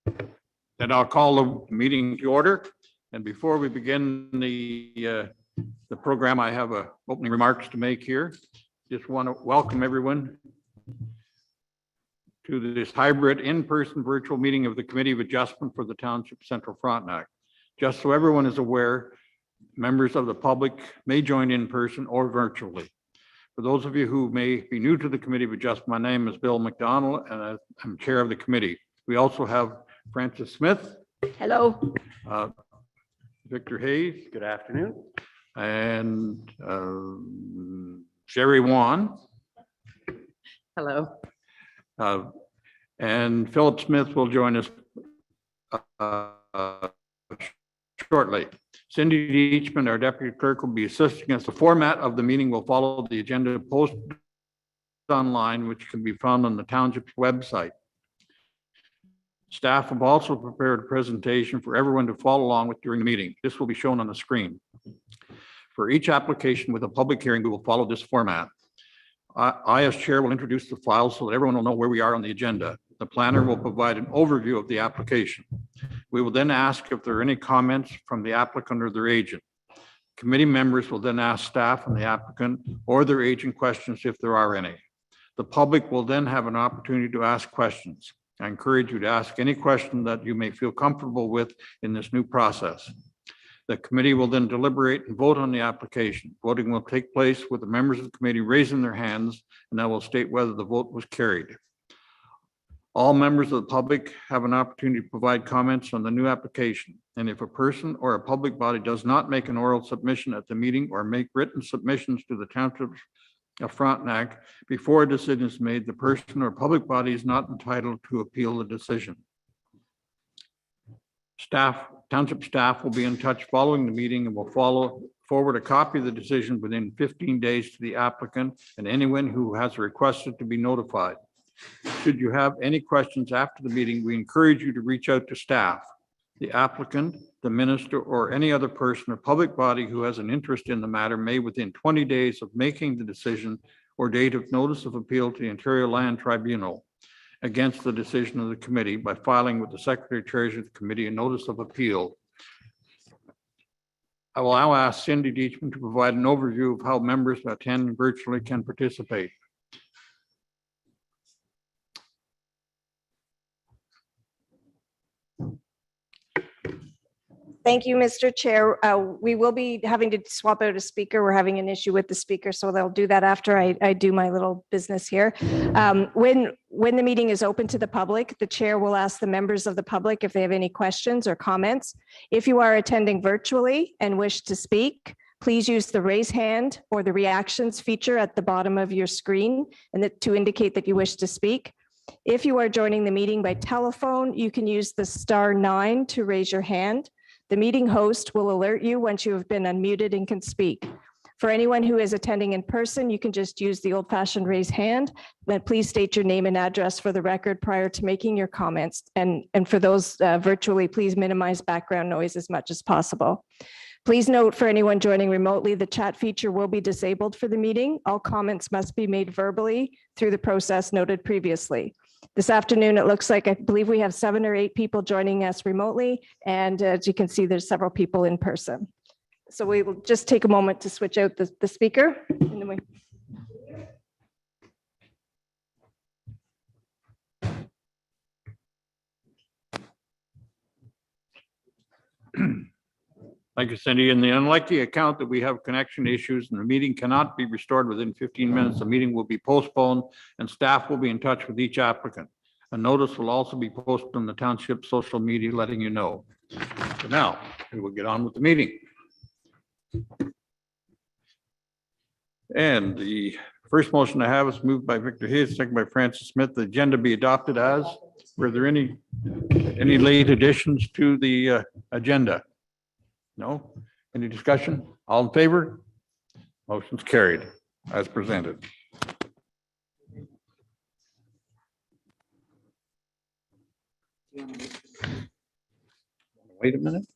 Then I'll call the meeting to order. And before we begin the program, I have opening remarks to make here. Just want to welcome everyone to this hybrid in-person virtual meeting of the Committee of Adjustment for the Township Central Frontenac. Just so everyone is aware, members of the public may join in person or virtually. For those of you who may be new to the Committee of Adjustment, my name is Bill McDonald and I'm chair of the committee. We also have Francis Smith. Hello. Victor Hayes. Good afternoon. And Sherry Wan. Hello. And Philip Smith will join us shortly. Cindy Deachman, our deputy clerk, will be assisting us. The format of the meeting will follow the agenda posted online, which can be found on the township's website. Staff have also prepared a presentation for everyone to follow along with during the meeting. This will be shown on the screen. For each application with a public hearing, we will follow this format. I, as chair, will introduce the files so that everyone will know where we are on the agenda. The planner will provide an overview of the application. We will then ask if there are any comments from the applicant or their agent. Committee members will then ask staff and the applicant or their agent questions if there are any. The public will then have an opportunity to ask questions. I encourage you to ask any question that you may feel comfortable with in this new process. The committee will then deliberate and vote on the application. Voting will take place with the members of the committee raising their hands, and I will state whether the vote was carried. All members of the public have an opportunity to provide comments on the new application. And if a person or a public body does not make an oral submission at the meeting or make written submissions to the Township of Frontenac before a decision is made, the person or public body is not entitled to appeal the decision. Township staff will be in touch following the meeting and will forward a copy of the decision within 15 days to the applicant and anyone who has requested to be notified. Should you have any questions after the meeting, we encourage you to reach out to staff, the applicant, the minister, or any other person or public body who has an interest in the matter may within 20 days of making the decision or date of notice of appeal to the Ontario Land Tribunal against the decision of the committee by filing with the Secretary Treasurer of the committee a notice of appeal. I will now ask Cindy Deachman to provide an overview of how members who attend virtually can participate. Thank you, Mr. Chair. We will be having to swap out a speaker. We're having an issue with the speaker, so they'll do that after I do my little business here. When the meeting is open to the public, the chair will ask the members of the public if they have any questions or comments. If you are attending virtually and wish to speak, please use the raise hand or the reactions feature at the bottom of your screen and to indicate that you wish to speak. If you are joining the meeting by telephone, you can use the *9 to raise your hand. The meeting host will alert you once you have been unmuted and can speak. For anyone who is attending in person, you can just use the old-fashioned raise hand, but please state your name and address for the record prior to making your comments. And for those virtually, please minimize background noise as much as possible. Please note for anyone joining remotely, the chat feature will be disabled for the meeting. All comments must be made verbally through the process noted previously. This afternoon, it looks like I believe we have 7 or 8 people joining us remotely. And as you can see, there's several people in person. So we will just take a moment to switch out the speaker. And then Thank you, Cindy. In the unlikely account that we have connection issues and the meeting cannot be restored within 15 minutes, the meeting will be postponed and staff will be in touch with each applicant. A notice will also be posted on the township social media letting you know. So now we will get on with the meeting. And the first motion I have is moved by Victor Hayes, second by Francis Smith. The agenda be adopted as. Were there any late additions to the agenda? No? Any discussion? All in favor? Motion's carried as presented. Wait a minute.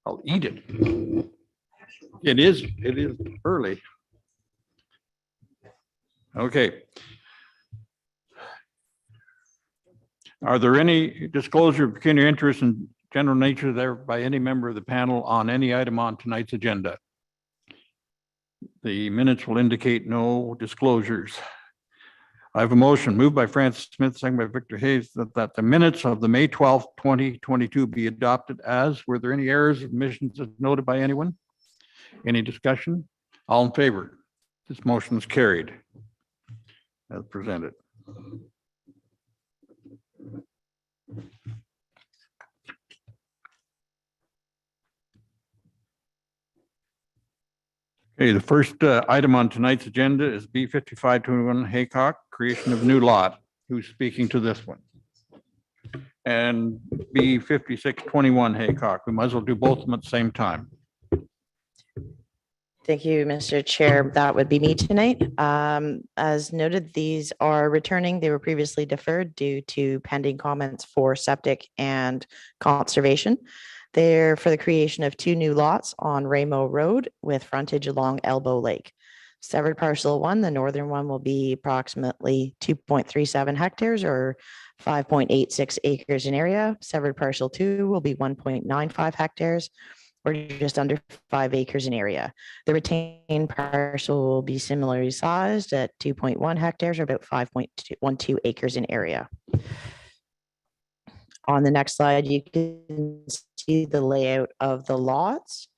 I'll eat it. It is early. Okay. Are there any disclosure of pecuniary interest in general nature there by any member of the panel on any item on tonight's agenda? The minutes will indicate no disclosures. I have a motion moved by Francis Smith, second by Victor Hayes, that the minutes of the May 12th, 2022 be adopted as. Were there any errors, omissions noted by anyone? Any discussion? All in favor? This motion is carried as presented. Okay, the first item on tonight's agenda is B 5521 Haycock, creation of new lot. Who's speaking to this one? And B 5621 Haycock. We might as well do both of them at the same time. Thank you, Mr. Chair. That would be me tonight. As noted, these are returning. They were previously deferred due to pending comments for septic and conservation. They're for the creation of 2 new lots on Ramo Road with frontage along Elbow Lake. Severed parcel 1, the northern one, will be approximately 2.37 hectares or 5.86 acres in area. Severed parcel 2 will be 1.95 hectares or just under 5 acres in area. The retained parcel will be similarly sized at 2.1 hectares or about 5.12 acres in area. On the next slide, you can see the layout of the lots.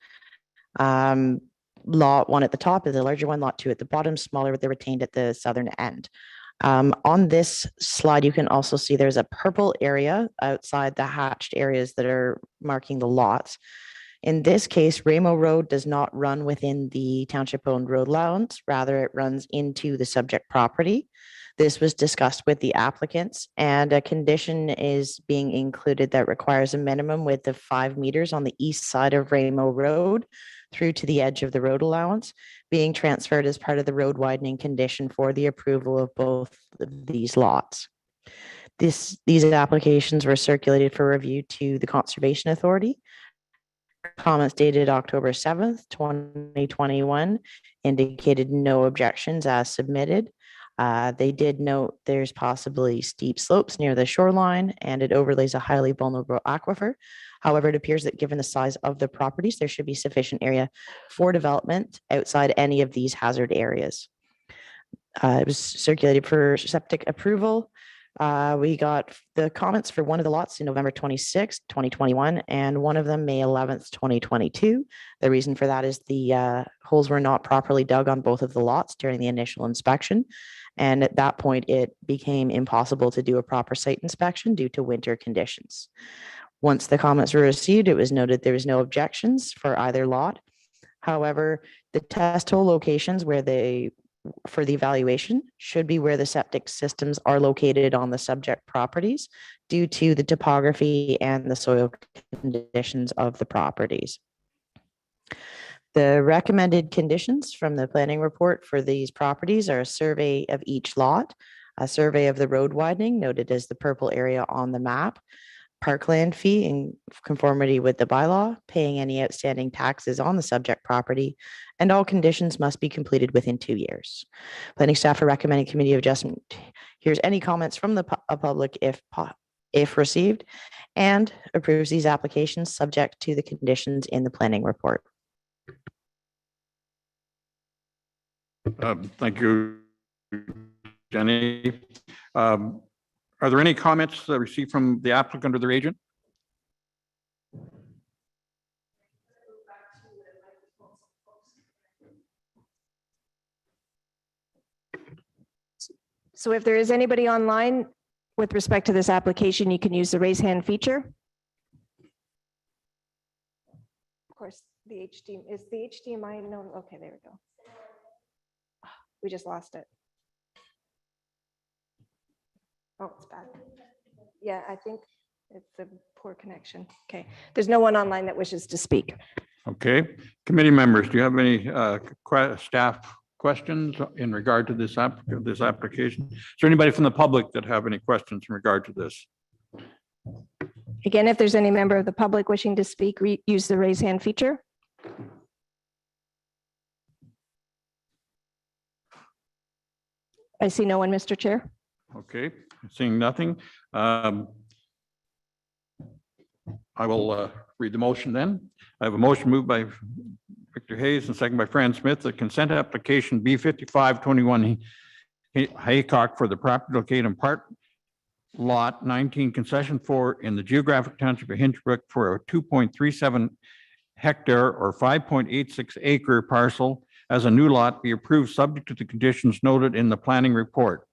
Lot 1 at the top is the larger one, lot 2 at the bottom, smaller, they're retained at the southern end. On this slide, you can also see there's a purple area outside the hatched areas that are marking the lots. In this case, Ramo Road does not run within the township-owned road allowance, rather it runs into the subject property. This was discussed with the applicants, and a condition is being included that requires a minimum width of 5 meters on the east side of Ramo Road through to the edge of the road allowance, being transferred as part of the road widening condition for the approval of both of these lots. These applications were circulated for review to the Conservation Authority. Comments dated October 7th, 2021 indicated no objections as submitted. They did note there's possibly steep slopes near the shoreline and it overlays a highly vulnerable aquifer. However, it appears that given the size of the properties, there should be sufficient area for development outside any of these hazard areas. It was circulated for septic approval. We got the comments for one of the lots in November 26th, 2021, and one of them May 11th, 2022. The reason for that is the holes were not properly dug on both of the lots during the initial inspection. And at that point, it became impossible to do a proper site inspection due to winter conditions. Once the comments were received, it was noted there was no objections for either lot. However, the test hole locations for the evaluation should be where the septic systems are located on the subject properties due to the topography and the soil conditions of the properties. The recommended conditions from the planning report for these properties are a survey of each lot, a survey of the road widening noted as the purple area on the map, parkland fee in conformity with the bylaw, paying any outstanding taxes on the subject property, and all conditions must be completed within 2 years. Planning staff are recommending committee of adjustment. Here's any comments from the public if received, and approves these applications subject to the conditions in the planning report. Thank you, Jenny. Are there any comments received from the applicant or their agent? So if there is anybody online with respect to this application, you can use the raise hand feature. Of course, the HDMI, no, okay, there we go. We just lost it. Oh, it's bad. Yeah, I think it's a poor connection. Okay, there's no one online that wishes to speak. Okay, committee members, do you have any staff questions in regard to this application? Is there anybody from the public that have any questions in regard to this? Again, if there's any member of the public wishing to speak, use the raise hand feature. I see no one, Mr. Chair. Okay, seeing nothing. I will read the motion then. I have a motion moved by Victor Hayes and second by Fran Smith, the consent application B5521 Haycock for the property located in part lot 19 concession 4 in the geographic township of Hinchbrook for a 2.37 hectare or 5.86 acre parcel as a new lot be approved subject to the conditions noted in the planning report.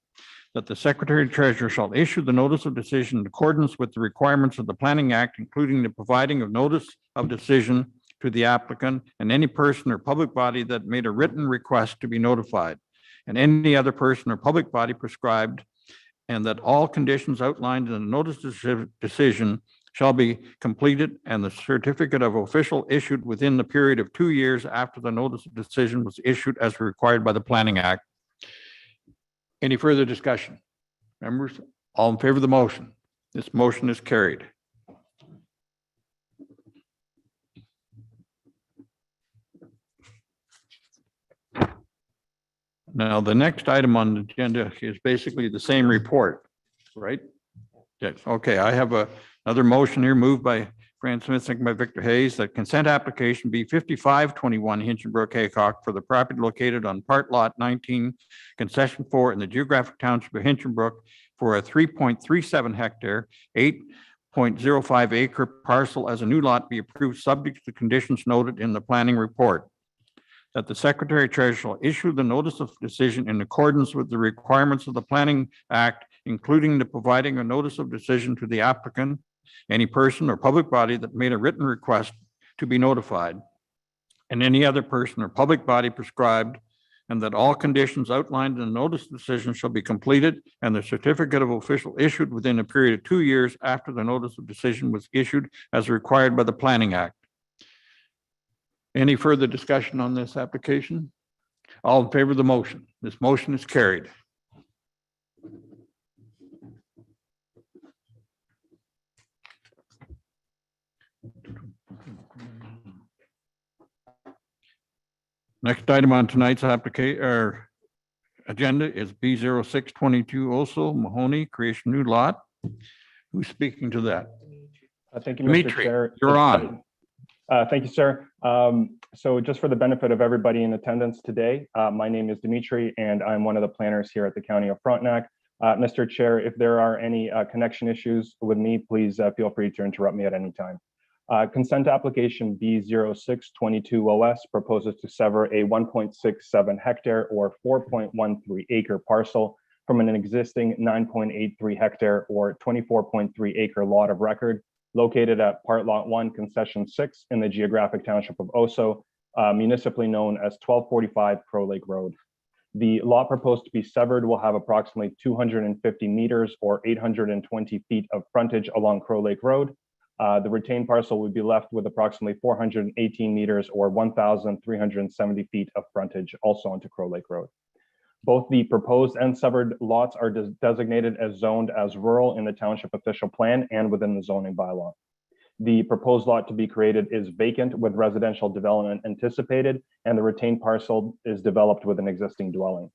That the Secretary Treasurer shall issue the notice of decision in accordance with the requirements of the Planning Act, including the providing of notice of decision to the applicant and any person or public body that made a written request to be notified, and any other person or public body prescribed, and that all conditions outlined in the notice of decision shall be completed and the certificate of official issued within the period of 2 years after the notice of decision was issued as required by the Planning Act. Any further discussion? Members, all in favor of the motion? This motion is carried. Now, the next item on the agenda is basically the same report, right? Yes, okay, I have another motion here moved by Fran Smith, second by Victor Hayes, that consent application be 5521 Hinchinbrook Haycock for the property located on part lot 19, concession 4 in the geographic township of Hinchinbrook for a 3.37 hectare, 8.05 acre parcel as a new lot be approved subject to the conditions noted in the planning report. That the Secretary Treasurer shall issue the notice of decision in accordance with the requirements of the Planning Act, including the providing a notice of decision to the applicant, any person or public body that made a written request to be notified, and any other person or public body prescribed, and that all conditions outlined in the notice of decision shall be completed and the certificate of official issued within a period of 2 years after the notice of decision was issued as required by the Planning Act. Any further discussion on this application? All in favor of the motion? This motion is carried. Next item on tonight's application or agenda is B0622 also Mahoney creation new lot. Who's speaking to that? Thank you, Mr. Dimitri, Chair. you're on. Thank you, sir. So just for the benefit of everybody in attendance today, my name is Dimitri and I'm one of the planners here at the County of Frontenac. Mr. Chair, if there are any connection issues with me, please feel free to interrupt me at any time. Consent application B0622OS proposes to sever a 1.67 hectare or 4.13 acre parcel from an existing 9.83 hectare or 24.3 acre lot of record located at part lot 1, concession 6 in the geographic township of Oso, municipally known as 1245 Crow Lake Road. The lot proposed to be severed will have approximately 250 meters or 820 feet of frontage along Crow Lake Road. The retained parcel would be left with approximately 418 meters or 1,370 feet of frontage also onto Crow Lake Road. Both the proposed and severed lots are designated as zoned as rural in the township official plan and within the zoning bylaw. The proposed lot to be created is vacant with residential development anticipated, and the retained parcel is developed with an existing dwelling.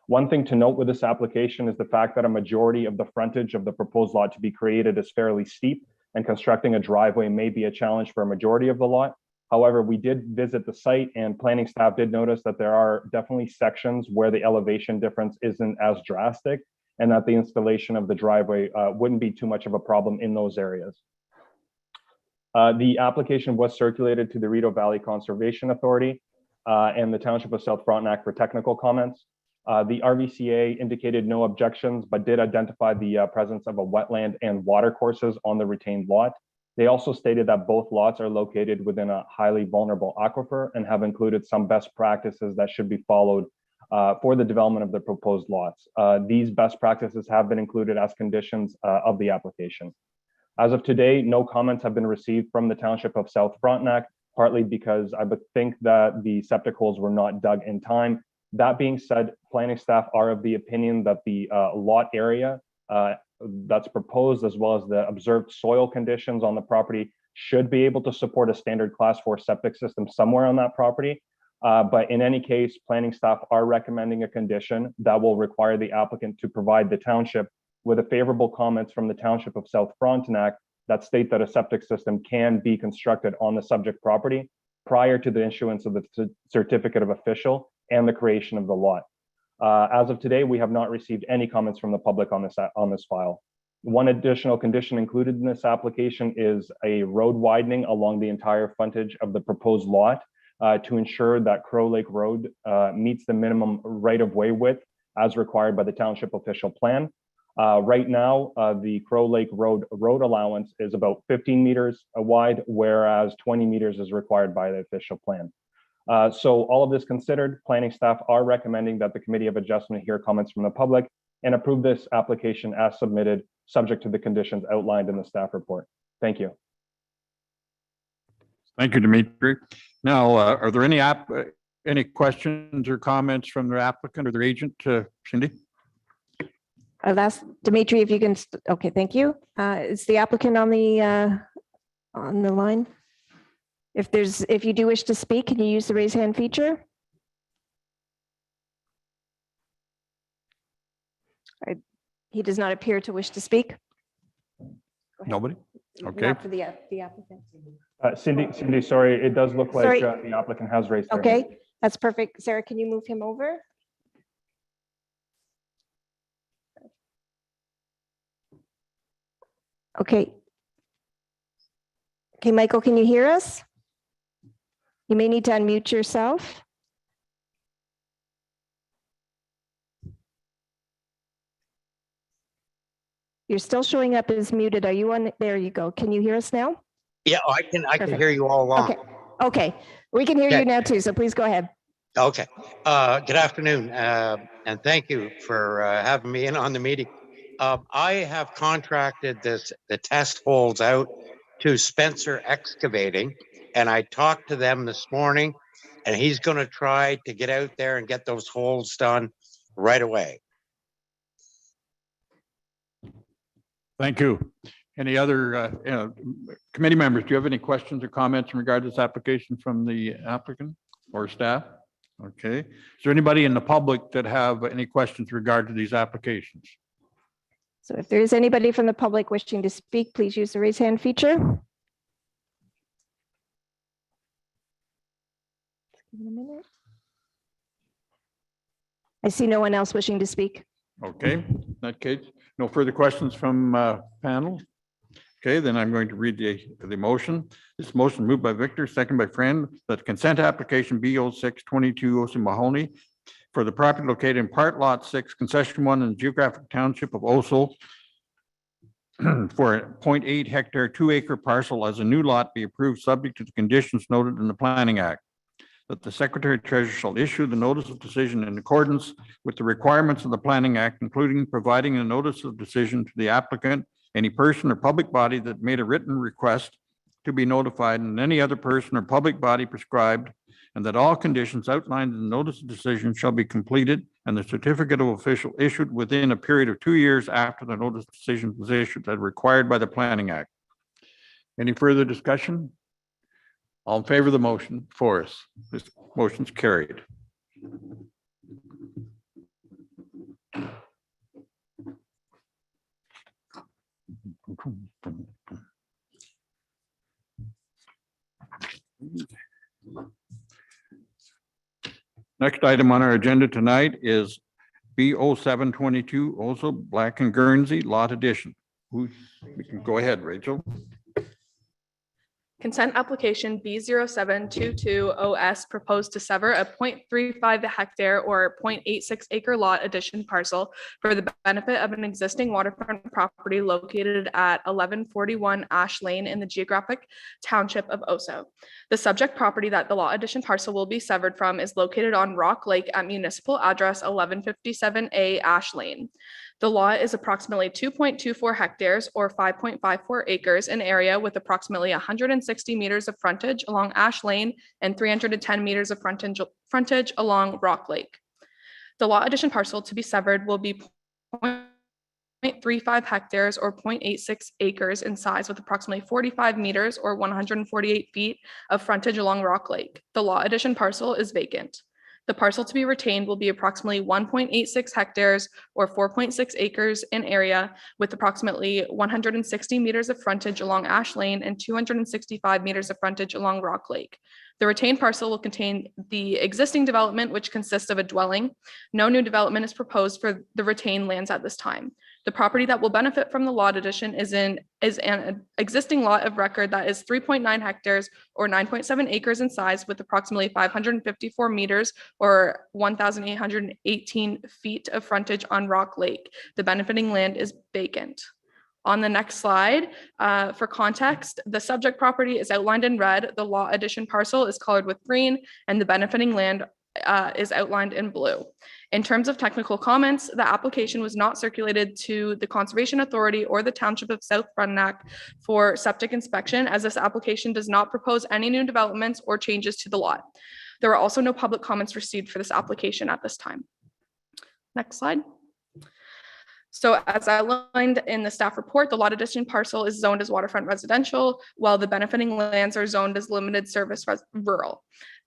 One thing to note with this application is the fact that a majority of the frontage of the proposed lot to be created is fairly steep, and constructing a driveway may be a challenge for a majority of the lot. However, we did visit the site and planning staff did notice that there are definitely sections where the elevation difference isn't as drastic and that the installation of the driveway wouldn't be too much of a problem in those areas. The application was circulated to the Rideau Valley Conservation Authority and the Township of South Frontenac for technical comments. The RVCA indicated no objections, but did identify the presence of a wetland and water courses on the retained lot. They also stated that both lots are located within a highly vulnerable aquifer and have included some best practices that should be followed for the development of the proposed lots. These best practices have been included as conditions of the application. As of today, no comments have been received from the Township of South Frontenac, partly because I would think that the septic holes were not dug in time. That being said, planning staff are of the opinion that the lot area that's proposed, as well as the observed soil conditions on the property, should be able to support a standard class 4 septic system somewhere on that property. But in any case, planning staff are recommending a condition that will require the applicant to provide the township with a favorable comments from the Township of South Frontenac that state that a septic system can be constructed on the subject property prior to the issuance of the certificate of official and the creation of the lot. As of today, we have not received any comments from the public on this file. One additional condition included in this application is a road widening along the entire frontage of the proposed lot to ensure that Crow Lake Road meets the minimum right-of-way width as required by the township official plan. Right now, the Crow Lake Road allowance is about 15 meters wide, whereas 20 meters is required by the official plan. So all of this considered, planning staff are recommending that the Committee of Adjustment hear comments from the public and approve this application as submitted, subject to the conditions outlined in the staff report. Thank you. Thank you, Dimitri. Now, are there any questions or comments from the applicant or their agent, Cindy? I'll ask Dimitri if you can, okay, thank you. Is the applicant on the line? If you do wish to speak, can you use the raise hand feature? He does not appear to wish to speak. Nobody? Okay. Not for the applicant. Cindy, sorry, it does look like the applicant has raised their hand. Okay, that's perfect. Sarah, can you move him over? Okay. Okay, Michael, can you hear us? You may need to unmute yourself. You're still showing up as muted. Are you on? There you go. Can you hear us now? Yeah, I can Perfect. hear you all along. Okay. Okay. We can hear you now too. So please go ahead. Okay. Good afternoon, and thank you for having me in on the meeting. I have contracted the test holes out to Spencer Excavating, and I talked to them this morning, and he's going to try to get out there and get those holes done right away. Thank you. Any other committee members, do you have any questions or comments in regard to this application from the applicant or staff? Okay. Is there anybody in the public that have any questions in regard to these applications? So if there is anybody from the public wishing to speak, please use the raise hand feature. Give it a minute. I see no one else wishing to speak. Okay, in that case, no further questions from panel. Okay, then I'm going to read the motion. This motion moved by Victor, second by Friend, that consent application B0622 OC Mahoney for the property located in part lot 6, concession 1 in the geographic township of Oso for a 0.8 hectare, 2-acre parcel as a new lot be approved subject to the conditions noted in the Planning Act. That the Secretary Treasurer shall issue the notice of decision in accordance with the requirements of the Planning Act, including providing a notice of decision to the applicant, any person or public body that made a written request to be notified, and any other person or public body prescribed, and that all conditions outlined in the notice of decision shall be completed and the certificate of official issued within a period of 2 years after the notice of decision was issued as required by the Planning Act. Any further discussion? All in favor of the motion, for us. This motion's carried. Next item on our agenda tonight is B0722, also Black and Guernsey Lot Addition. We can go ahead, Rachel. Consent application B0722OS proposed to sever a 0.35 hectare or 0.86 acre lot addition parcel for the benefit of an existing waterfront property located at 1141 Ash Lane in the geographic township of Oso. The subject property that the lot addition parcel will be severed from is located on Rock Lake at municipal address 1157A Ash Lane. The lot is approximately 2.24 hectares or 5.54 acres in area with approximately 160 meters of frontage along Ash Lane and 310 meters of frontage along Rock Lake. The lot addition parcel to be severed will be 0.35 hectares or 0.86 acres in size with approximately 45 meters or 148 feet of frontage along Rock Lake. The lot addition parcel is vacant. The parcel to be retained will be approximately 1.86 hectares or 4.6 acres in area with approximately 160 meters of frontage along Ash Lane and 265 meters of frontage along Rock Lake. The retained parcel will contain the existing development, which consists of a dwelling. No new development is proposed for the retained lands at this time. The property that will benefit from the lot addition is an existing lot of record that is 3.9 hectares or 9.7 acres in size with approximately 554 meters or 1,818 feet of frontage on Rock Lake. The benefiting land is vacant. On the next slide, for context, the subject property is outlined in red, the lot addition parcel is colored with green, and the benefiting land is outlined in blue. In terms of technical comments, the application was not circulated to the Conservation Authority or the Township of South Frontenac for septic inspection, as this application does not propose any new developments or changes to the lot. There were also no public comments received for this application at this time. Next slide. So as outlined in the staff report, the lot addition parcel is zoned as waterfront residential, while the benefiting lands are zoned as limited service rural.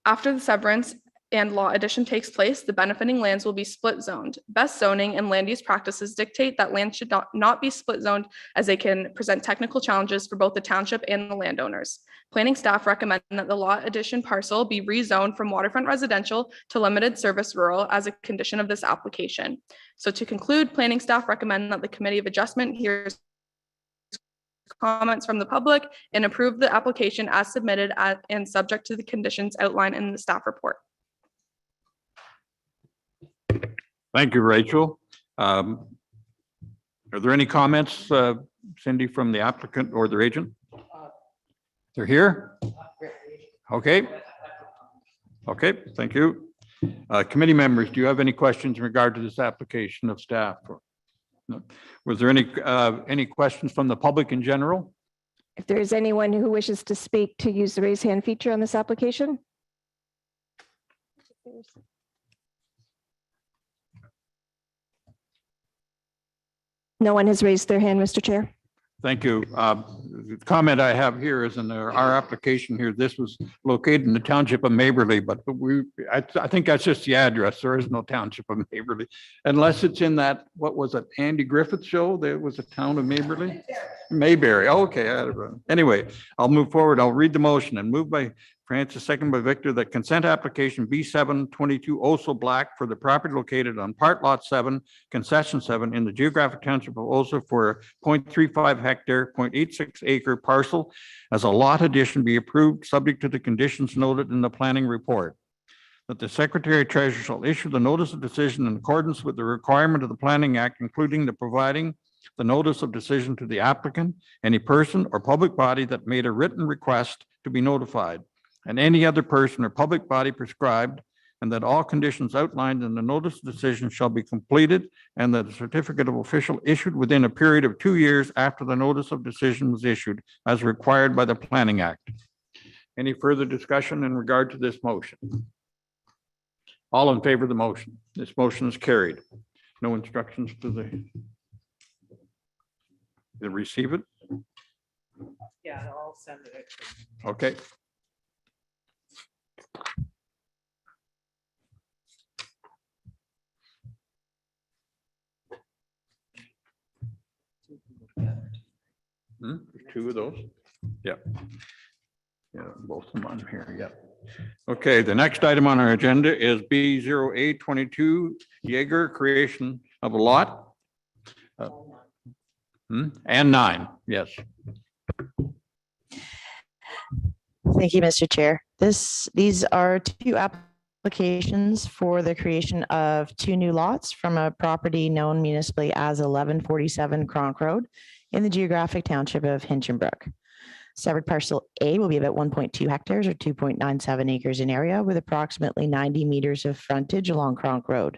After the severance and lot addition takes place, the benefiting lands will be split zoned. Best zoning and land use practices dictate that land should not be split zoned, as they can present technical challenges for both the township and the landowners. Planning staff recommend that the lot addition parcel be rezoned from waterfront residential to limited service rural as a condition of this application. So to conclude, planning staff recommend that the Committee of Adjustment hears comments from the public and approve the application as submitted and subject to the conditions outlined in the staff report. Thank you, Rachel. Are there any comments, Cindy, from the applicant or their agent? They're here? Okay. Okay, thank you. Committee members, do you have any questions in regard to this application of staff? No. Was there any questions from the public in general? If there is anyone who wishes to speak, to use the raise hand feature on this application. No one has raised their hand, Mr. Chair. Thank you. The comment I have here is in our application here, this was located in the township of Maberly, but I think that's just the address. There is no township of Maberly, unless it's in that, what was it, Andy Griffith show? There was a town of Maberly? Mayberry. Okay. Anyway, I'll move forward. I'll read the motion and move by Francis, second by Victor, that consent application B722 Oso Black for the property located on part lot 7, concession 7 in the geographic township of Oso for a 0.35 hectare, 0.86 acre parcel as a lot addition be approved, subject to the conditions noted in the planning report. That the Secretary Treasurer shall issue the notice of decision in accordance with the requirement of the Planning Act, including the providing the notice of decision to the applicant, any person or public body that made a written request to be notified, and any other person or public body prescribed, and that all conditions outlined in the notice of decision shall be completed, and that a certificate of official issued within a period of 2 years after the notice of decision was issued, as required by the Planning Act. Any further discussion in regard to this motion? All in favor of the motion? This motion is carried. No instructions to the receive it? Yeah, I'll send it. Okay. Two of those? Yeah. Yeah, both of them on here, yeah. Okay, the next item on our agenda is B0822 Jaeger, creation of a lot. And 9, yes. Thank you, Mr. Chair. These are 2 applications for the creation of 2 new lots from a property known municipally as 1147 Cronk Road in the geographic township of Hinchinbrook. Severed parcel A will be about 1.2 hectares or 2.97 acres in area with approximately 90 meters of frontage along Cronk Road.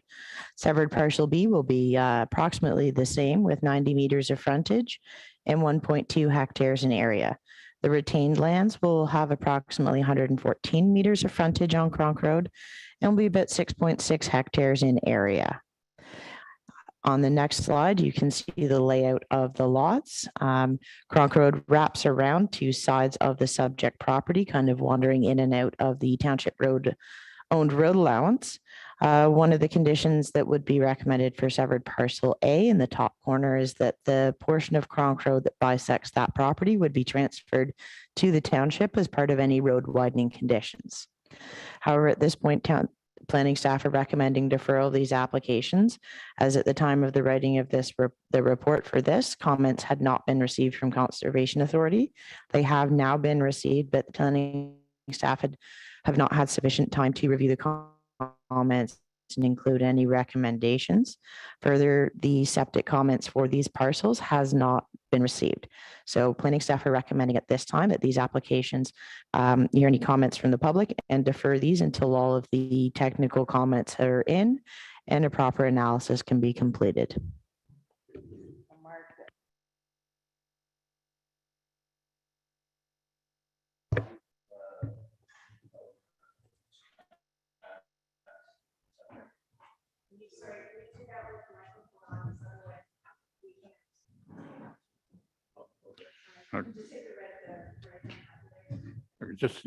Severed parcel B will be approximately the same with 90 meters of frontage and 1.2 hectares in area. The retained lands will have approximately 114 meters of frontage on Cronk Road and will be about 6.6 hectares in area. On the next slide, you can see the layout of the lots. Cronk Road wraps around two sides of the subject property, kind of wandering in and out of the township road owned road allowance. One of the conditions that would be recommended for severed parcel A in the top corner is that the portion of Cronk Road that bisects that property would be transferred to the township as part of any road widening conditions. However, at this point, planning staff are recommending deferral of these applications, as at the time of the writing of the report for this, comments had not been received from Conservation Authority. They have now been received, but the planning staff have not had sufficient time to review the comments and include any recommendations. Further, the septic comments for these parcels has not been received. So planning staff are recommending at this time that these applications hear any comments from the public and defer these until all of the technical comments are in and a proper analysis can be completed. Just,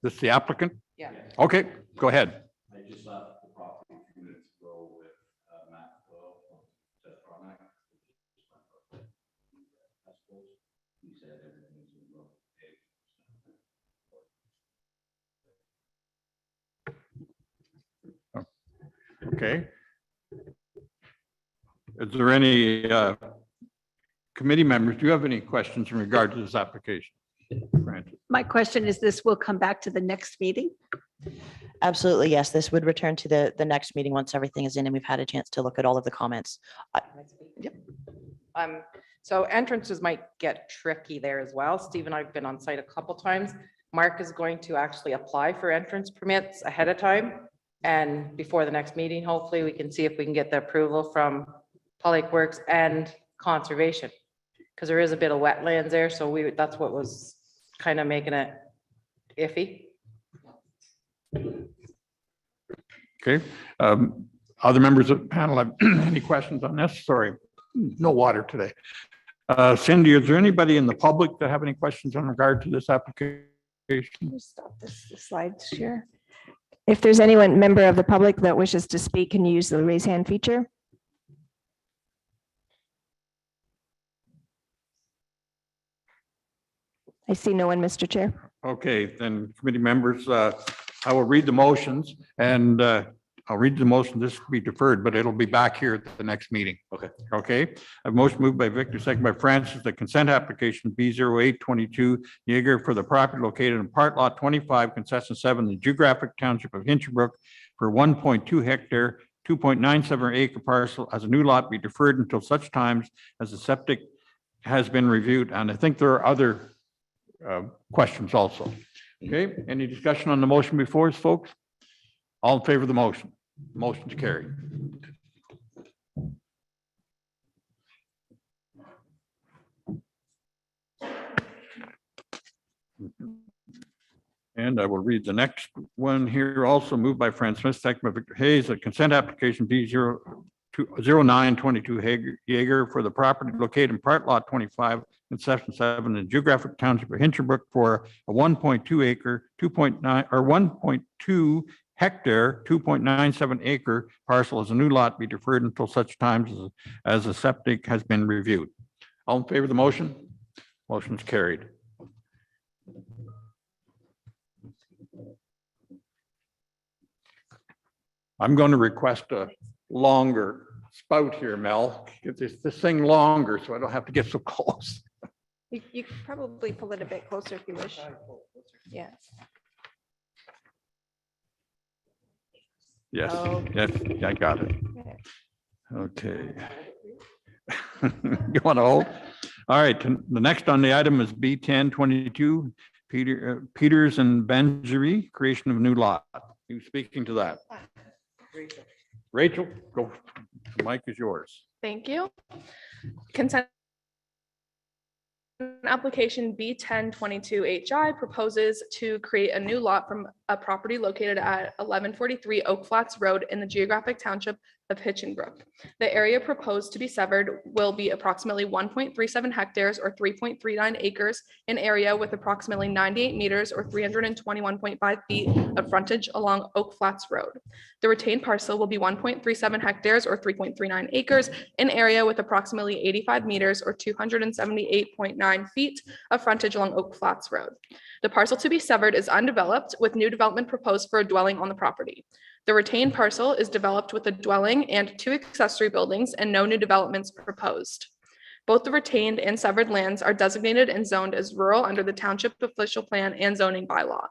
this is the applicant? Yeah. Okay, go ahead. I just left the property a few minutes ago with Matt Coyle from Frontenac. He said everything is in rough shape. Okay. Is there any committee members? Do you have any questions in regard to this application? Francis? My question is, this will come back to the next meeting? Absolutely, yes. This would return to the next meeting once everything is in and we've had a chance to look at all of the comments. Yep. So entrances might get tricky there as well. Steve and I've been on site a couple times. Mark is going to actually apply for entrance permits ahead of time. And before the next meeting, hopefully we can see if we can get the approval from Public Works and Conservation. Because there is a bit of wetlands there, so that's what was kind of making it iffy. Okay. Other members of the panel have any questions on this? Sorry, no water today. Cindy, is there anybody in the public that have any questions in regard to this application? Stop this slide share. If there's anyone, member of the public that wishes to speak, can you use the raise hand feature? I see no one, Mr. Chair. Okay, then committee members, I will read the motions and I'll read the motion. This will be deferred, but it'll be back here at the next meeting. Okay. Okay. A motion moved by Victor, second by Francis, the consent application B0822 Jaeger for the property located in part lot 25, concession 7, the geographic township of Hinchinbrook for 1.2 hectare, 2.97 acre parcel as a new lot be deferred until such times as the septic has been reviewed. And I think there are other questions also. Okay, any discussion on the motion before us, folks? All in favor of the motion? Motion's carried. And I will read the next one here, also moved by Fran Smith, second by Victor Hayes, a consent application B0922 Jaeger for the property located in part lot 25 in section 7 in geographic township of Hinchinbrook for a 1.2 acre, 2.9 or 1.2 hectare, 2.97 acre parcel as a new lot be deferred until such times as the septic has been reviewed. All in favor of the motion? Motion's carried. I'm going to request a longer spout here, Mel. Get this thing longer so I don't have to get so close. You could probably pull it a bit closer if you wish. Yes. Yes, Oh. yes, I got it. Okay. You want to hold? All right, the next on the item is B1022, Peters and Benjery, creation of new lot. You speaking to that? Rachel, go. The mic is yours. Thank you. Consent application B1022HI proposes to create a new lot from a property located at 1143 Oak Flats Road in the geographic township of Hitchinbrook. The area proposed to be severed will be approximately 1.37 hectares or 3.39 acres in area with approximately 98 meters or 321.5 feet of frontage along Oak Flats Road. The retained parcel will be 1.37 hectares or 3.39 acres in area with approximately 85 meters or 278.9 feet of frontage along Oak Flats Road. The parcel to be severed is undeveloped with new development proposed for a dwelling on the property. The retained parcel is developed with a dwelling and 2 accessory buildings and no new developments proposed. Both the retained and severed lands are designated and zoned as rural under the Township Official Plan and Zoning Bylaw.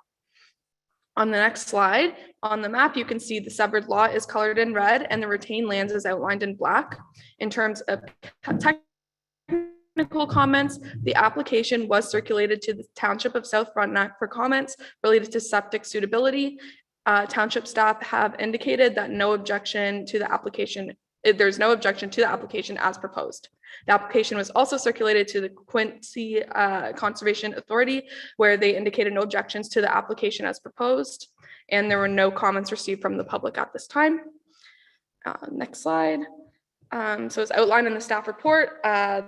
On the next slide, on the map, you can see the severed lot is colored in red and the retained lands is outlined in black. In terms of technical comments, the application was circulated to the Township of South Frontenac for comments related to septic suitability. Township staff have indicated that no objection to the application, there's no objection to the application as proposed. The application was also circulated to the Quincy Conservation Authority, where they indicated no objections to the application as proposed, and there were no comments received from the public at this time. Next slide. So as outlined in the staff report, the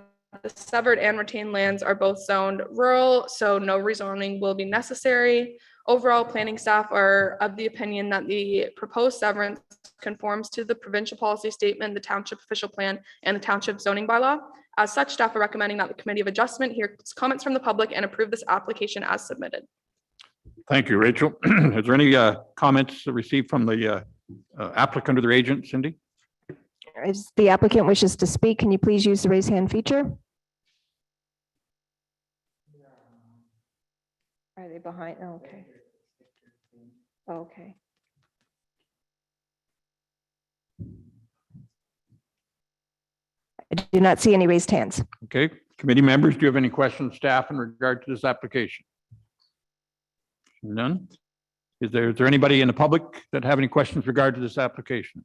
severed and retained lands are both zoned rural, so no rezoning will be necessary. Overall, planning staff are of the opinion that the proposed severance conforms to the provincial policy statement, the township official plan, and the township zoning bylaw. As such, staff are recommending that the Committee of Adjustment hear comments from the public and approve this application as submitted. Thank you, Rachel. Is there any comments received from the applicant or their agent, Cindy? If the applicant wishes to speak, can you please use the raise hand feature? Are they behind? Oh, okay. Okay. I do not see any raised hands. Okay, committee members, do you have any questions, staff, in regard to this application? None? Is there anybody in the public that have any questions regard to this application?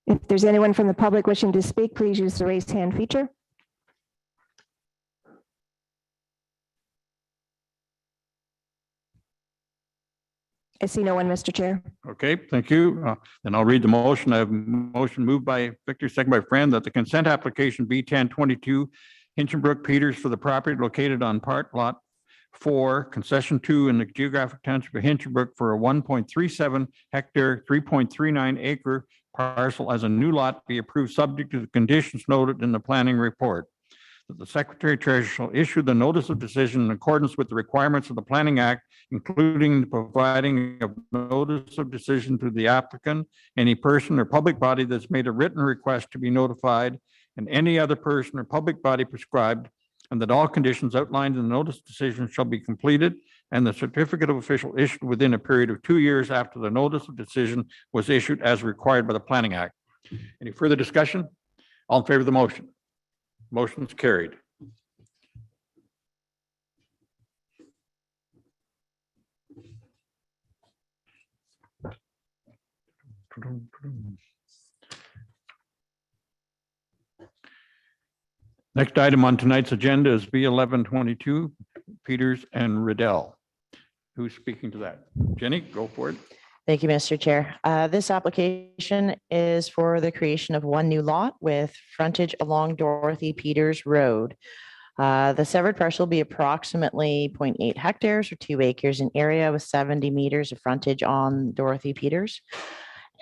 If there's anyone from the public wishing to speak, please use the raise hand feature. I see no one, Mr. Chair. Okay, thank you. Then I'll read the motion. I have a motion moved by Victor, second by Friend, that the consent application B1022 Hinchinbrook Peters for the property located on part lot 4, concession 2 in the geographic township of Hinchinbrook for a 1.37 hectare, 3.39 acre parcel as a new lot be approved subject to the conditions noted in the planning report. That the Secretary Treasurer shall issue the notice of decision in accordance with the requirements of the Planning Act, including the providing of notice of decision to the applicant, any person or public body that's made a written request to be notified, and any other person or public body prescribed, and that all conditions outlined in the notice of decision shall be completed, and the certificate of official issued within a period of 2 years after the notice of decision was issued as required by the Planning Act. Any further discussion? All in favor of the motion? Motion is carried. Next item on tonight's agenda is B1122, Peters and Riddell. Who's speaking to that? Jenny, go for it. Thank you, Mr. Chair. This application is for the creation of one new lot with frontage along Dorothy Peters Road. The severed parcel will be approximately 0.8 hectares or 2 acres in area with 70 meters of frontage on Dorothy Peters.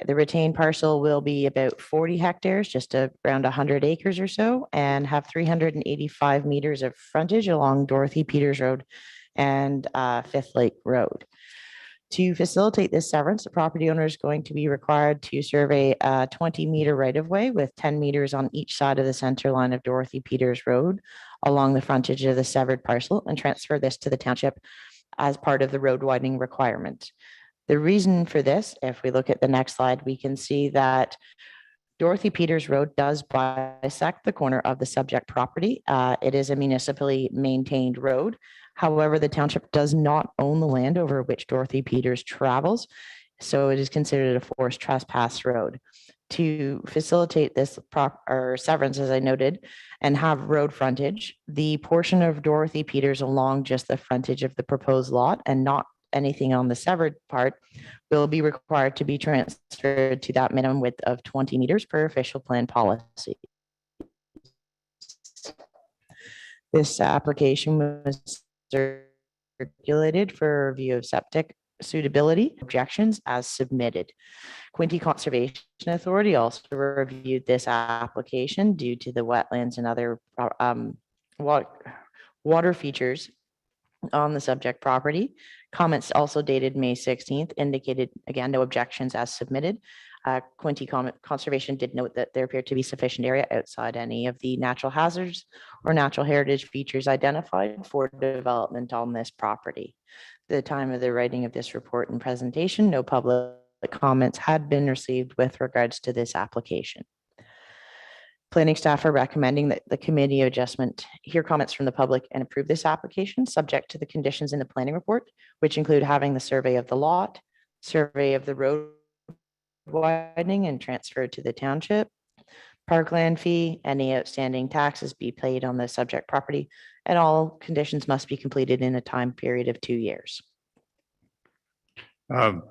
The retained parcel will be about 40 hectares, just around 100 acres or so, and have 385 meters of frontage along Dorothy Peters Road and Fifth Lake Road. To facilitate this severance, the property owner is going to be required to survey a 20-meter right-of-way with 10 meters on each side of the center line of Dorothy Peters Road along the frontage of the severed parcel and transfer this to the township as part of the road widening requirement. The reason for this, if we look at the next slide, we can see that Dorothy Peters Road does bisect the corner of the subject property. It is a municipally maintained road. However, the township does not own the land over which Dorothy Peters travels, so it is considered a forced trespass road. To facilitate this severance, as I noted, and have road frontage, the portion of Dorothy Peters along just the frontage of the proposed lot and not anything on the severed part will be required to be transferred to that minimum width of 20 meters per official plan policy. This application was circulated for review of septic suitability objections as submitted. Quinte Conservation Authority also reviewed this application due to the wetlands and other water features on the subject property. Comments also dated May 16th indicated, again, no objections as submitted. Quinte Conservation did note that there appeared to be sufficient area outside any of the natural hazards or natural heritage features identified for development on this property. At the time of the writing of this report and presentation, no public comments had been received with regards to this application. Planning staff are recommending that the Committee of Adjustment hear comments from the public and approve this application, subject to the conditions in the planning report, which include having the survey of the lot, survey of the road widening and transferred to the township, parkland fee, any outstanding taxes be paid on the subject property, and all conditions must be completed in a time period of 2 years.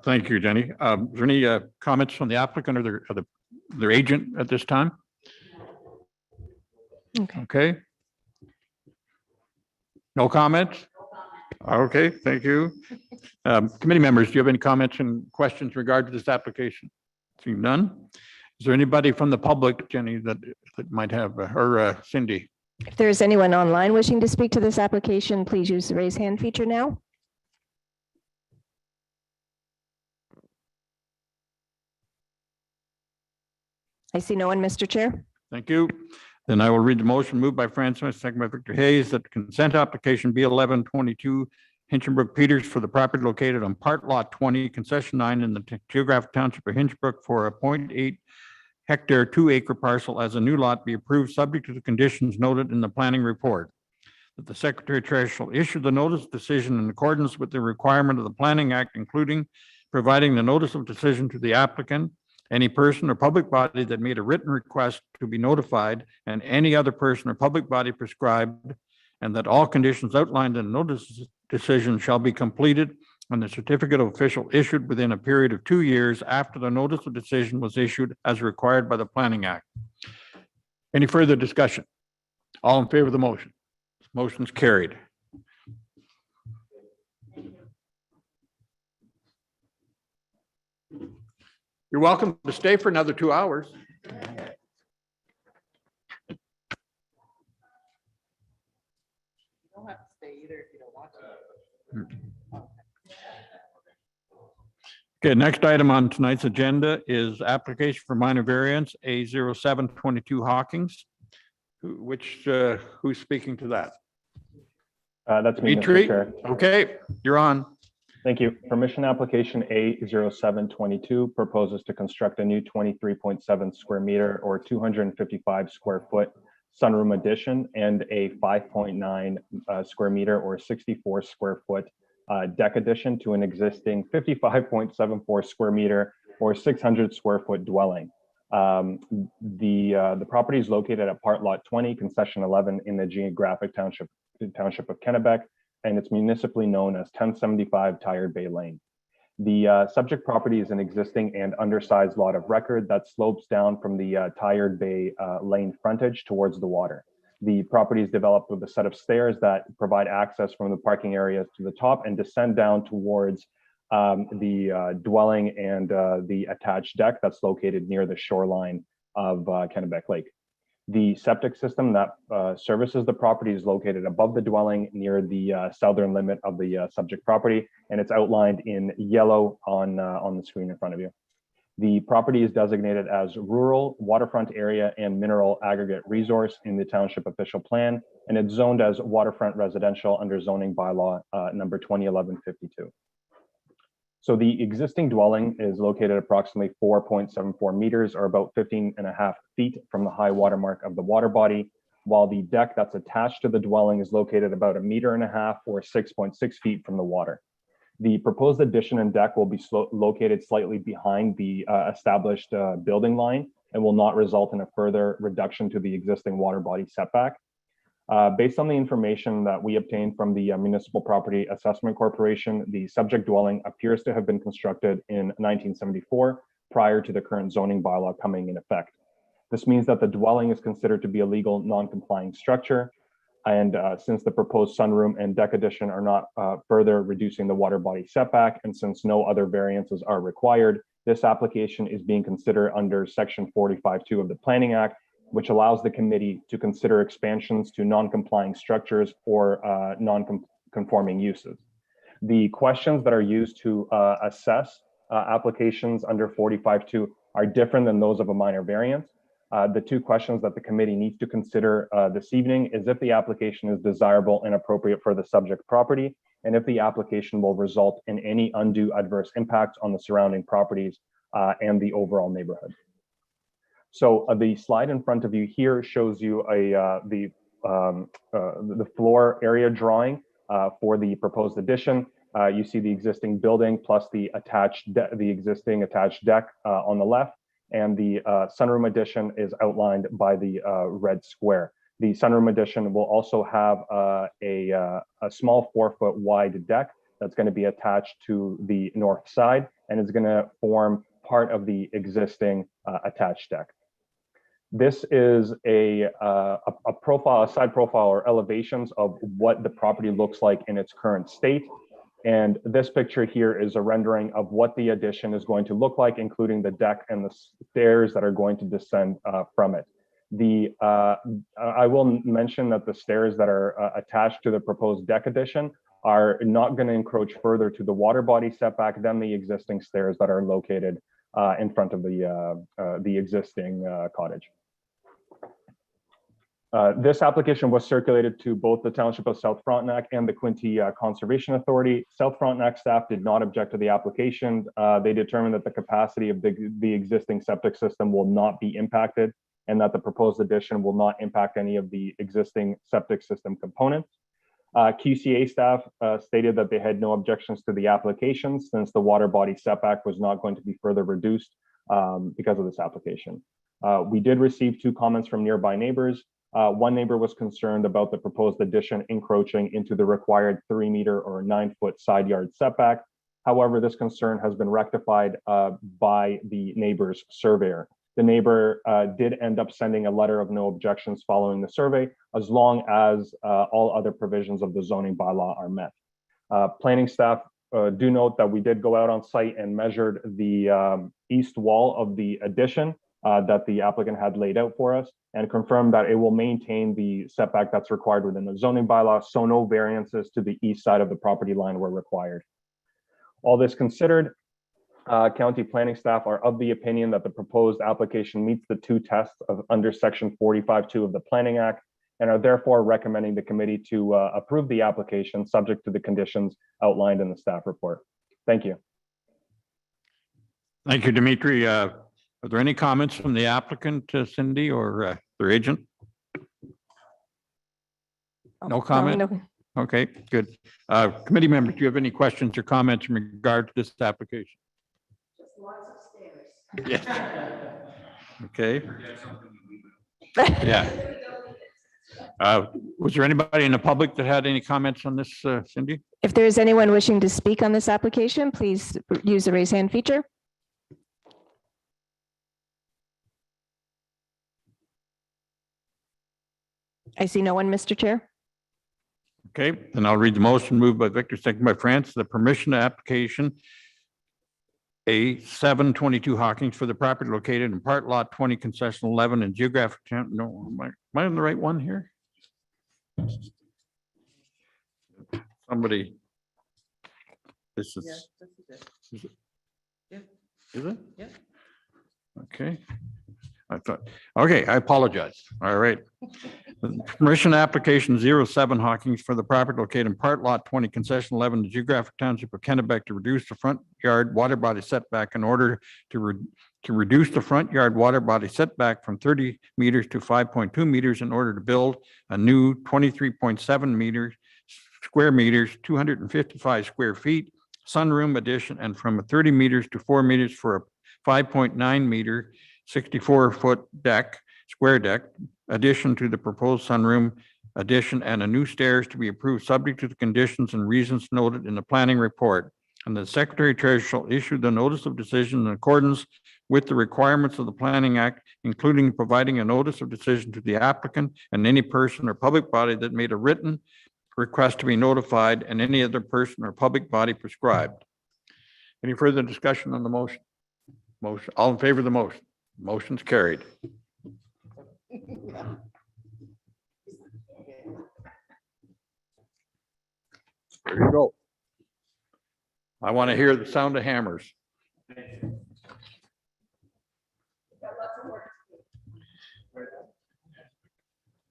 Thank you, Jenny. Is there any comments from the applicant or their agent at this time? Okay. No comments? Okay, thank you. Committee members, do you have any comments and questions in regard to this application? Seeing none. Is there anybody from the public, Jenny, that might have, or Cindy? If there is anyone online wishing to speak to this application, please use the raise hand feature now. I see no one, Mr. Chair. Thank you. Then I will read the motion moved by Fran Smith, second by Victor Hayes, that the consent application B1122 Hinchinbrook Peters for the property located on part lot 20, concession 9 in the geographic township of Hinchinbrook for a 0.8 hectare 2-acre parcel as a new lot be approved, subject to the conditions noted in the planning report. That the Secretary Treasurer shall issue the notice of decision in accordance with the requirement of the Planning Act, including providing the notice of decision to the applicant, any person or public body that made a written request to be notified, and any other person or public body prescribed, and that all conditions outlined in the notice of decision shall be completed and the certificate of official issued within a period of 2 years after the notice of decision was issued as required by the Planning Act. Any further discussion? All in favor of the motion? Motion's carried. You're welcome to stay for another 2 hours. You don't have to stay either if you don't want to. Okay, next item on tonight's agenda is application for minor variance A0722 Hawkins. Who's speaking to that? That's me, Mr. Dimitri? Chair. Okay, you're on. Thank you. Permission application A0722 proposes to construct a new 23.7 square meter or 255 square foot sunroom addition and a 5.9 square meter or 64 square foot deck addition to an existing 55.74 square meter or 600 square foot dwelling. The property is located at part lot 20, concession 11 in the geographic township of Kennebec, and it's municipally known as 1075 Tired Bay Lane. The subject property is an existing and undersized lot of record that slopes down from the Tired Bay Lane frontage towards the water. The property is developed with a set of stairs that provide access from the parking areas to the top and descend down towards the dwelling and the attached deck that's located near the shoreline of Kennebec Lake. The septic system that services the property is located above the dwelling near the southern limit of the subject property, and it's outlined in yellow on the screen in front of you. The property is designated as rural waterfront area and mineral aggregate resource in the township official plan, and it's zoned as waterfront residential under zoning bylaw number 2011-52. So the existing dwelling is located approximately 4.74 meters or about 15.5 feet from the high water mark of the water body, while the deck that's attached to the dwelling is located about 1.5 meters or 6.6 feet from the water. The proposed addition and deck will be located slightly behind the established building line and will not result in a further reduction to the existing water body setback. Based on the information that we obtained from the Municipal Property Assessment Corporation, the subject dwelling appears to have been constructed in 1974 prior to the current zoning bylaw coming in effect. This means that the dwelling is considered to be a legal non-complying structure. And since the proposed sunroom and deck addition are not further reducing the water body setback, and since no other variances are required, this application is being considered under Section 45(2) of the Planning Act, which allows the committee to consider expansions to non-complying structures or non-conforming uses. The questions that are used to assess applications under 45(2) are different than those of a minor variance. The two questions that the committee needs to consider this evening is if the application is desirable and appropriate for the subject property, and if the application will result in any undue adverse impacts on the surrounding properties and the overall neighborhood. So the slide in front of you here shows you the floor area drawing for the proposed addition. You see the existing building plus the existing attached deck on the left, and the sunroom addition is outlined by the red square. The sunroom addition will also have a small 4-foot wide deck that's going to be attached to the north side, and is going to form part of the existing attached deck. This is a profile, a side profile or elevations of what the property looks like in its current state. And this picture here is a rendering of what the addition is going to look like, including the deck and the stairs that are going to descend from it. I will mention that the stairs that are attached to the proposed deck addition are not going to encroach further to the water body setback than the existing stairs that are located in front of the existing cottage. This application was circulated to both the Township of South Frontenac and the Quinte Conservation Authority. South Frontenac staff did not object to the application. They determined that the capacity of the existing septic system will not be impacted, and that the proposed addition will not impact any of the existing septic system components. QCA staff stated that they had no objections to the application since the water body setback was not going to be further reduced because of this application. We did receive 2 comments from nearby neighbors. One neighbor was concerned about the proposed addition encroaching into the required 3-meter or 9-foot side yard setback. However, this concern has been rectified by the neighbor's surveyor. The neighbor did end up sending a letter of no objections following the survey, as long as all other provisions of the zoning bylaw are met. Planning staff do note that we did go out on site and measured the east wall of the addition that the applicant had laid out for us, and confirmed that it will maintain the setback that's required within the zoning bylaw, so no variances to the east side of the property line were required. All this considered, county planning staff are of the opinion that the proposed application meets the 2 tests under Section 45(2) of the Planning Act, and are therefore recommending the committee to approve the application subject to the conditions outlined in the staff report. Thank you. Thank you, Dimitri. Are there any comments from the applicant, Cindy, or their agent? No comment? No. Okay, good. Committee members, do you have any questions or comments in regard to this application? Just lots of stairs. Yeah. Okay. Yeah. Was there anybody in the public that had any comments on this, Cindy? If there is anyone wishing to speak on this application, please use the raise hand feature. I see no one, Mr. Chair. Okay, then I'll read the motion moved by Victor, second by France. The permission application A 722 Hawkins for the property located in part lot 20 concession 11 and geographic town. No, am I on the right one here? Somebody. This is. Yes, this is it. Is it? Yeah. Is it? Yeah. Okay. I thought, okay, I apologize. All right. Permission application 07 Hawkins for the property located in part lot 20 concession 11, the geographic township of Kennebec to reduce the front yard water body setback in order to reduce the front yard water body setback from 30 meters to 5.2 meters in order to build a new 23.7 square meters, 255 square feet, sunroom addition, and from 30 meters to 4 meters for a 5.9 meter, 64-foot deck, square deck, addition to the proposed sunroom addition and a new stairs to be approved subject to the conditions and reasons noted in the planning report. And the Secretary Treasurer shall issue the notice of decision in accordance with the requirements of the Planning Act, including providing a notice of decision to the applicant and any person or public body that made a written request to be notified, and any other person or public body prescribed. Any further discussion on the motion? Motion, all in favor of the motion? Motion's carried. There you go. I want to hear the sound of hammers.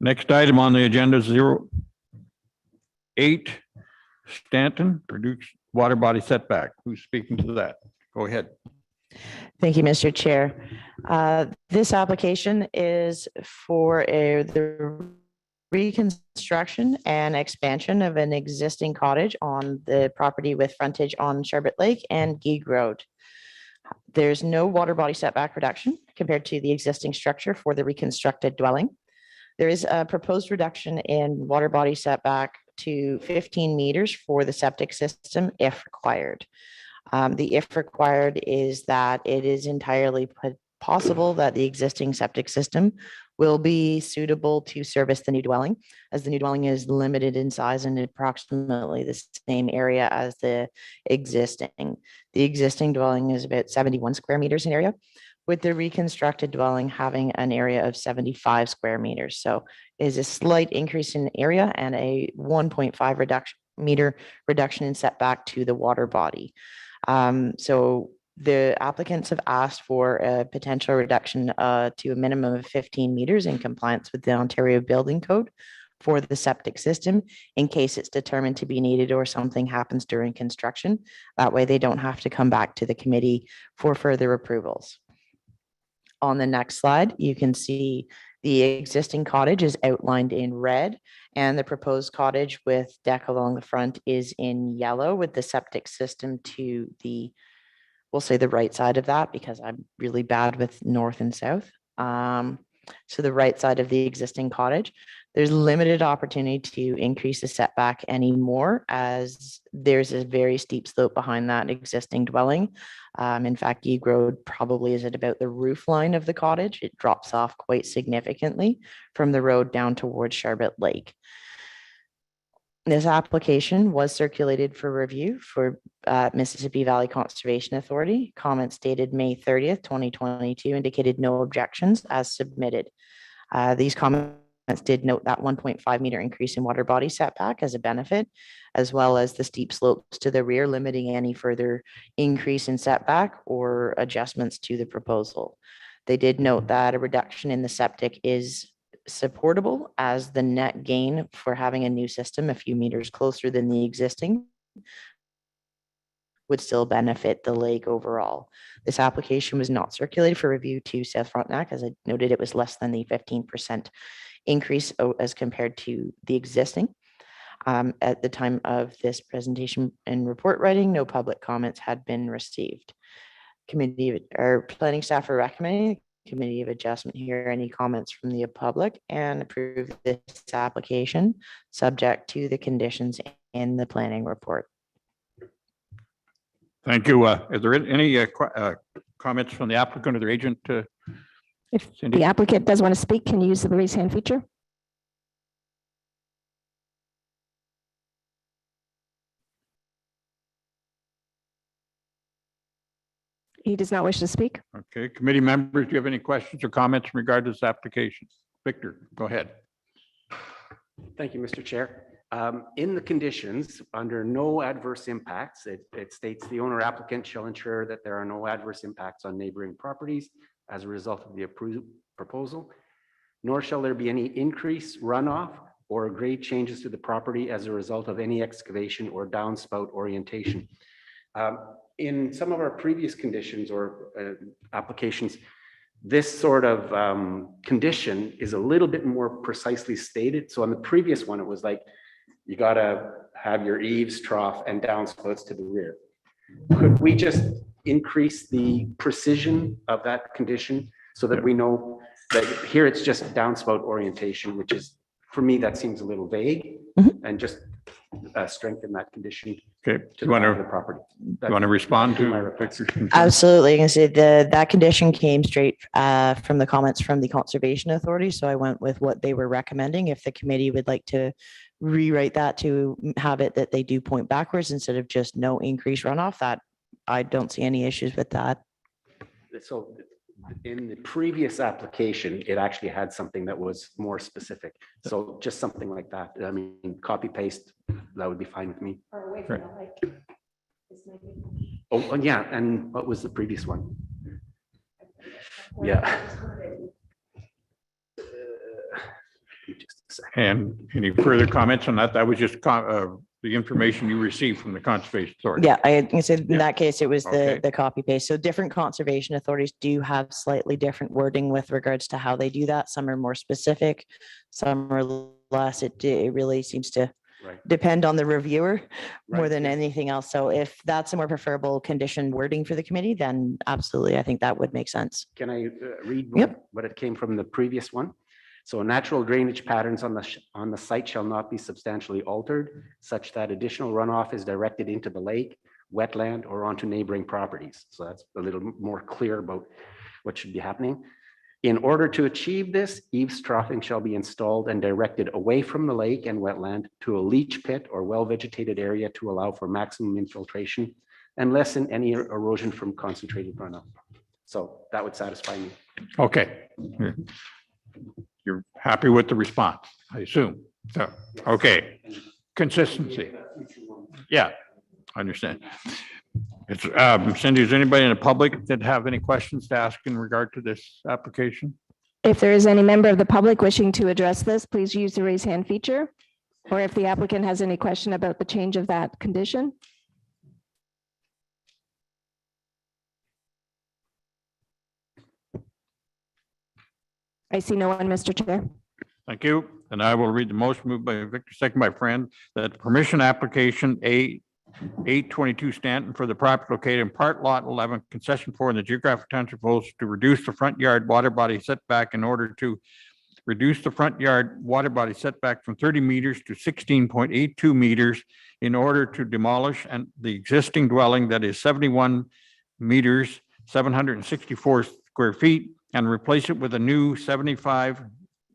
Next item on the agenda is 08 Stanton, reduced water body setback. Who's speaking to that? Go ahead. Thank you, Mr. Chair. This application is for the reconstruction and expansion of an existing cottage on the property with frontage on Sherbet Lake and Geeg Road. There's no water body setback reduction compared to the existing structure for the reconstructed dwelling. There is a proposed reduction in water body setback to 15 meters for the septic system if required. The if required is that it is entirely possible that the existing septic system will be suitable to service the new dwelling, as the new dwelling is limited in size and approximately the same area as the existing. The existing dwelling is about 71 square meters in area, with the reconstructed dwelling having an area of 75 square meters. So it is a slight increase in area and a 1.5 meter reduction in setback to the water body. So the applicants have asked for a potential reduction to a minimum of 15 meters in compliance with the Ontario Building Code for the septic system in case it's determined to be needed or something happens during construction. That way they don't have to come back to the committee for further approvals. On the next slide, you can see the existing cottage is outlined in red, and the proposed cottage with deck along the front is in yellow, with the septic system to the, we'll say the right side of that because I'm really bad with north and south. So the right side of the existing cottage, there's limited opportunity to increase the setback anymore as there's a very steep slope behind that existing dwelling. In fact, Geeg Road probably is at about the roof line of the cottage. It drops off quite significantly from the road down towards Sherbet Lake. This application was circulated for review for Mississippi Valley Conservation Authority. Comments dated May 30th, 2022 indicated no objections as submitted. These comments did note that 1.5 meter increase in water body setback as a benefit, as well as the steep slopes to the rear, limiting any further increase in setback or adjustments to the proposal. They did note that a reduction in the septic is supportable as the net gain for having a new system a few meters closer than the existing would still benefit the lake overall. This application was not circulated for review to South Frontenac. As I noted, it was less than the 15% increase as compared to the existing. At the time of this presentation and report writing, no public comments had been received. Committee or planning staff are recommending Committee of Adjustment hear any comments from the public and approve this application subject to the conditions in the planning report. Thank you. Is there any comments from the applicant or their agent? If Cindy? the applicant does want to speak, can you use the raise hand feature? He does not wish to speak. Okay, committee members, do you have any questions or comments in regard to this application? Victor, go ahead. Thank you, Mr. Chair. In the conditions, under no adverse impacts, it states the owner applicant shall ensure that there are no adverse impacts on neighboring properties as a result of the approved proposal, nor shall there be any increase, runoff, or grade changes to the property as a result of any excavation or downspout orientation. In some of our previous conditions or applications, this sort of condition is a little bit more precisely stated. So on the previous one, it was like, you gotta have your eaves, trough, and downspouts to the rear. Could we just increase the precision of that condition so that we know that here it's just downspout orientation, which is for me, that seems a little vague Mhm. and just strengthen that condition Okay, to you the want back of to, the property. you want to respond that'd be to my request. Victor's concern? Absolutely. I can say that condition came straight from the comments from the Conservation Authority. So I went with what they were recommending. If the committee would like to rewrite that to have it that they do point backwards instead of just no increased runoff, that I don't see any issues with that. So in the previous application, it actually had something that was more specific. So just something like that. I mean, copy paste, that would be fine with me. Or away from the lake. Oh, yeah. And what was the previous one? Yeah. Just a second. And any further comments on that? That was just the information you received from the Conservation Authority. Yeah, I can say in Yeah. that case, it was Okay. the copy paste. So different conservation authorities do have slightly different wording with regards to how they do that. Some are more specific, some are less. It really seems to Right. depend on the reviewer more Right, than yeah. anything else. So if that's a more preferable condition wording for the committee, then absolutely, I think that would make sense. Can I read Yep. what it came from the previous one? So natural drainage patterns on the site shall not be substantially altered such that additional runoff is directed into the lake, wetland, or onto neighboring properties. So that's a little more clear about what should be happening. In order to achieve this, eaves troughing shall be installed and directed away from the lake and wetland to a leach pit or well-vegetated area to allow for maximum infiltration and lessen any erosion from concentrated runoff. So that would satisfy me. Okay. You're happy with the response, I assume. So, okay. Consistency. Yeah, I understand. It's, Cindy, is anybody in the public that have any questions to ask in regard to this application? If there is any member of the public wishing to address this, please use the raise hand feature. Or if the applicant has any question about the change of that condition. I see no one, Mr. Chair. Thank you. And I will read the motion moved by Victor, second by Friend, that the permission application A822 Stanton for the property located in part lot 11, concession 4 in the geographic township of Olds to reduce the front yard water body setback in order to reduce the front yard water body setback from 30 meters to 16.82 meters in order to demolish the existing dwelling that is 71 meters, 764 square feet, and replace it with a new 75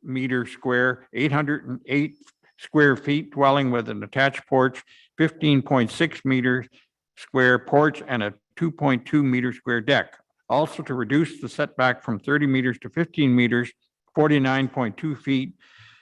meter square, 808 square feet dwelling with an attached porch, 15.6 meters square porch, and a 2.2 meter square deck. Also to reduce the setback from 30 meters to 15 meters, 49.2 feet,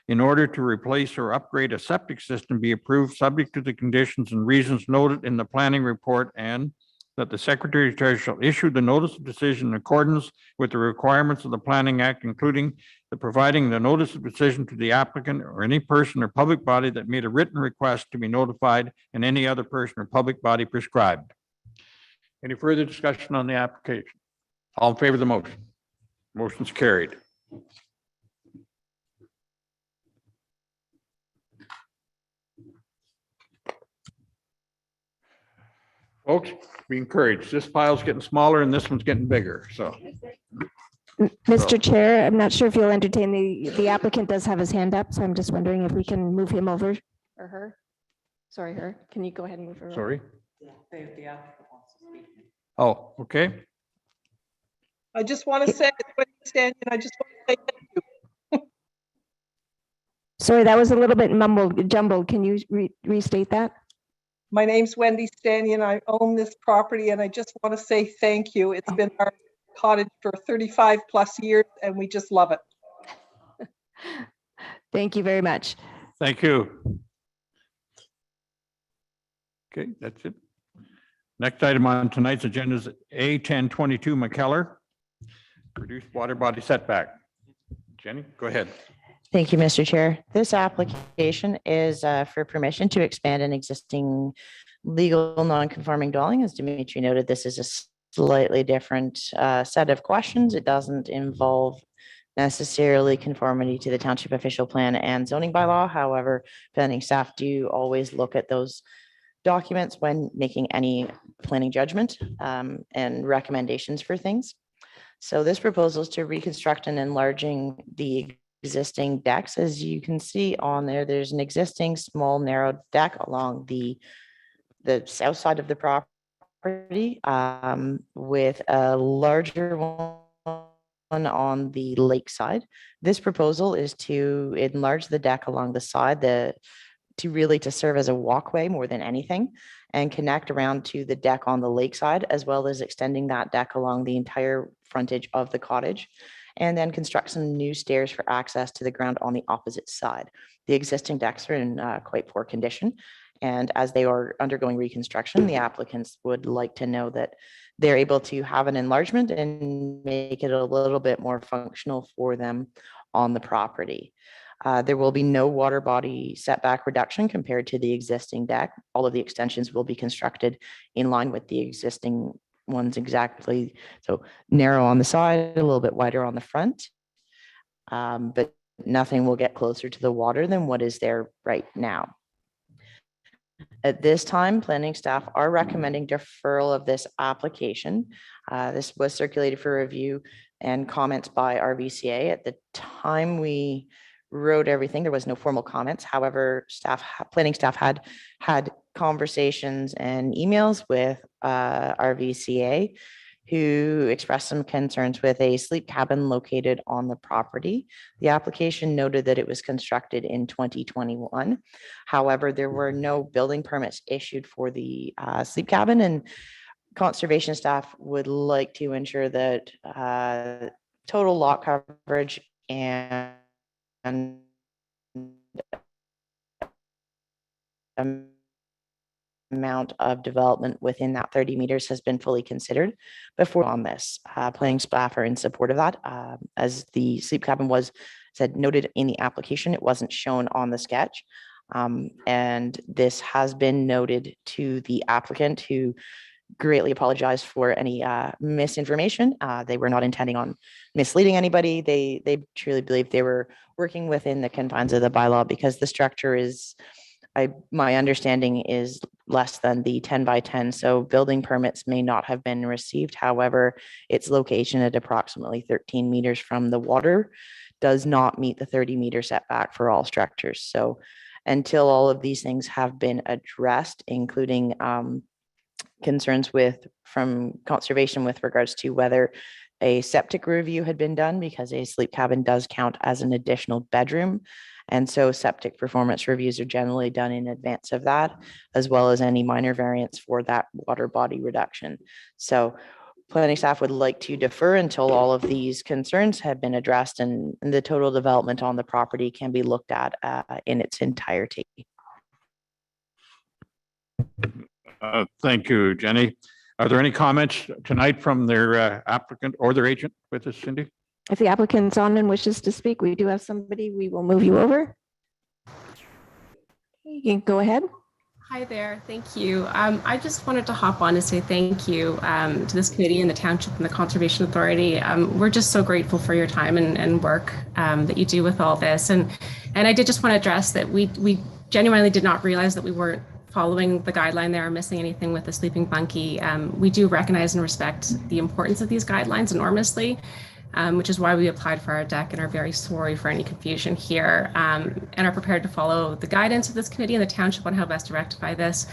in order to replace or upgrade a septic system be approved subject to the conditions and reasons noted in the planning report, and that the Secretary of Treasury shall issue the notice of decision in accordance with the requirements of the Planning Act, including the providing the notice of decision to the applicant or any person or public body that made a written request to be notified, and any other person or public body prescribed. Any further discussion on the application? All in favor of the motion? Motion's carried. Folks, be encouraged. This pile's getting smaller and this one's getting bigger, so. Mr. Chair, I'm not sure if you'll entertain the applicant does have his hand up, so I'm just wondering if we can move him over or her. Sorry, her. Can you go ahead and move her? over? Sorry. The applicant wants to speak. Oh, okay. I just want to say, Stan, I just want to say thank you. Sorry, that was a little bit jumbled. Can you restate that? My name's Wendy Stanion. I own this property and I just want to say thank you. It's been our cottage for 35 plus years and we just love it. Thank you very much. Thank you. Okay, that's it. Next item on tonight's agenda is A1022 McKellar. Reduced water body setback. Jenny, go ahead. Thank you, Mr. Chair. This application is for permission to expand an existing legal non-conforming dwelling. As Dimitri noted, this is a slightly different set of questions. It doesn't involve necessarily conformity to the township official plan and zoning bylaw. However, planning staff do always look at those documents when making any planning judgment and recommendations for things. So this proposal is to reconstruct and enlarging the existing decks. As you can see on there, there's an existing small narrow deck along the south side of the property, with a larger one on the lake side. This proposal is to enlarge the deck along the side, to serve as a walkway more than anything, and connect around to the deck on the lakeside, as well as extending that deck along the entire frontage of the cottage, and then construct some new stairs for access to the ground on the opposite side. The existing decks are in quite poor condition, and as they are undergoing reconstruction, the applicants would like to know that they're able to have an enlargement and make it a little bit more functional for them on the property. There will be no water body setback reduction compared to the existing deck. All of the extensions will be constructed in line with the existing ones exactly. So narrow on the side, a little bit wider on the front. But nothing will get closer to the water than what is there right now. At this time, planning staff are recommending deferral of this application. This was circulated for review and comments by RVCA. At the time we wrote everything, there was no formal comments. However, planning staff had conversations and emails with RVCA, who expressed some concerns with a sleep cabin located on the property. The application noted that it was constructed in 2021. However, there were no building permits issued for the sleep cabin, and conservation staff would like to ensure that total lot coverage and amount of development within that 30 meters has been fully considered before on this. Planning staff are in support of that. As the sleep cabin was noted in the application, it wasn't shown on the sketch. And this has been noted to the applicant, who greatly apologize for any misinformation. They were not intending on misleading anybody. They truly believe they were working within the confines of the bylaw, because the structure is, my understanding is less than the 10 by 10. So building permits may not have been received. However, its location at approximately 13 meters from the water does not meet the 30-meter setback for all structures. So until all of these things have been addressed, including concerns from conservation with regards to whether a septic review had been done, because a sleep cabin does count as an additional bedroom. And so septic performance reviews are generally done in advance of that, as well as any minor variance for that water body reduction. So planning staff would like to defer until all of these concerns have been addressed and the total development on the property can be looked at in its entirety. Thank you, Jenny. Are there any comments tonight from their applicant or their agent with us, Cindy? If the applicant's on and wishes to speak, we do have somebody. We will move you over. You can go ahead. Hi there, thank you. I just wanted to hop on and say thank you to this committee and the township and the Conservation Authority. We're just so grateful for your time and work that you do with all this. And I did just want to address that we genuinely did not realize that we weren't following the guideline there or missing anything with the sleeping bunkie. We do recognize and respect the importance of these guidelines enormously, which is why we applied for our deck and are very sorry for any confusion here, and are prepared to follow the guidance of this committee and the township on how best to rectify this.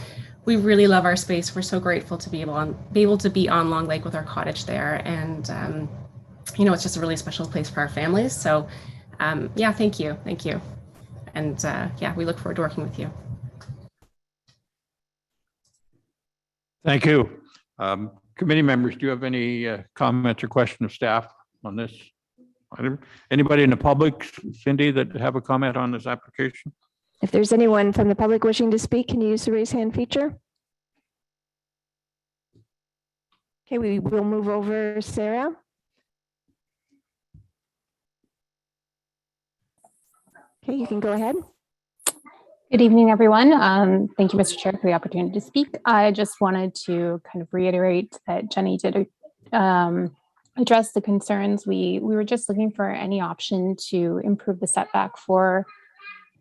We really love our space. We're so grateful to be able to be on Long Lake with our cottage there, and it's just a really special place for our families. So yeah, thank you, and yeah, we look forward to working with you. Thank you. Committee members, do you have any comments or questions of staff on this item? Anybody in the public, Cindy, that have a comment on this application? If there's anyone from the public wishing to speak, can you use the raise hand feature? Okay, we will move over Sarah. Okay, you can go ahead. Good evening, everyone. Thank you, Mr. Chair, for the opportunity to speak. I just wanted to kind of reiterate that Jenny did address the concerns. We were just looking for any option to improve the setback for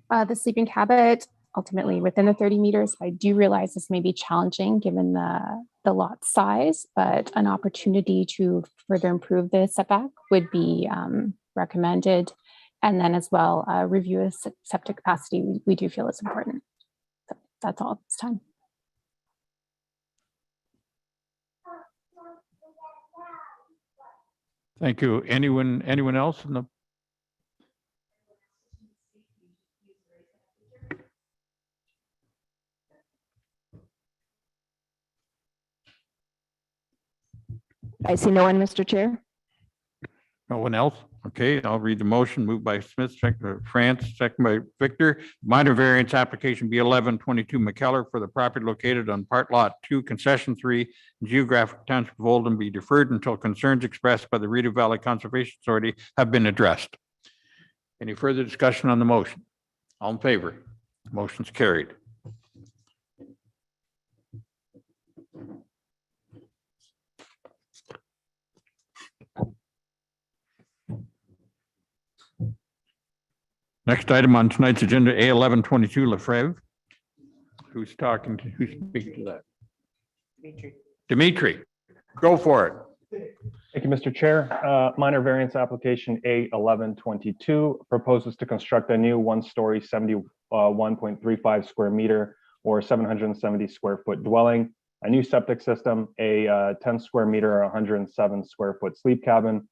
the sleeping cabin, ultimately within the 30 meters. I do realize this may be challenging given the lot size, but an opportunity to further improve the setback would be recommended. And then as well, review of septic capacity, we do feel is important. So that's all at this time. Thank you. Anyone else in the? I see no one, Mr. Chair. No one else? Okay, I'll read the motion. Moved by Smith, France, second by Victor. Minor variance application B1122 McKellar for the property located on part lot 2, concession 3, geographic township of Oldham be deferred until concerns expressed by the Rideau Valley Conservation Authority have been addressed. Any further discussion on the motion? All in favor? Motion's carried. Next item on tonight's agenda, A1122 Lefebvre. Who's speaking to that? Dimitri, go for it. Thank you, Mr. Chair. Minor variance application A1122 proposes to construct a new one-story 71.35 square meter or 770 square foot dwelling, a new septic system, a 10 square meter or 107 square foot sleep cabin,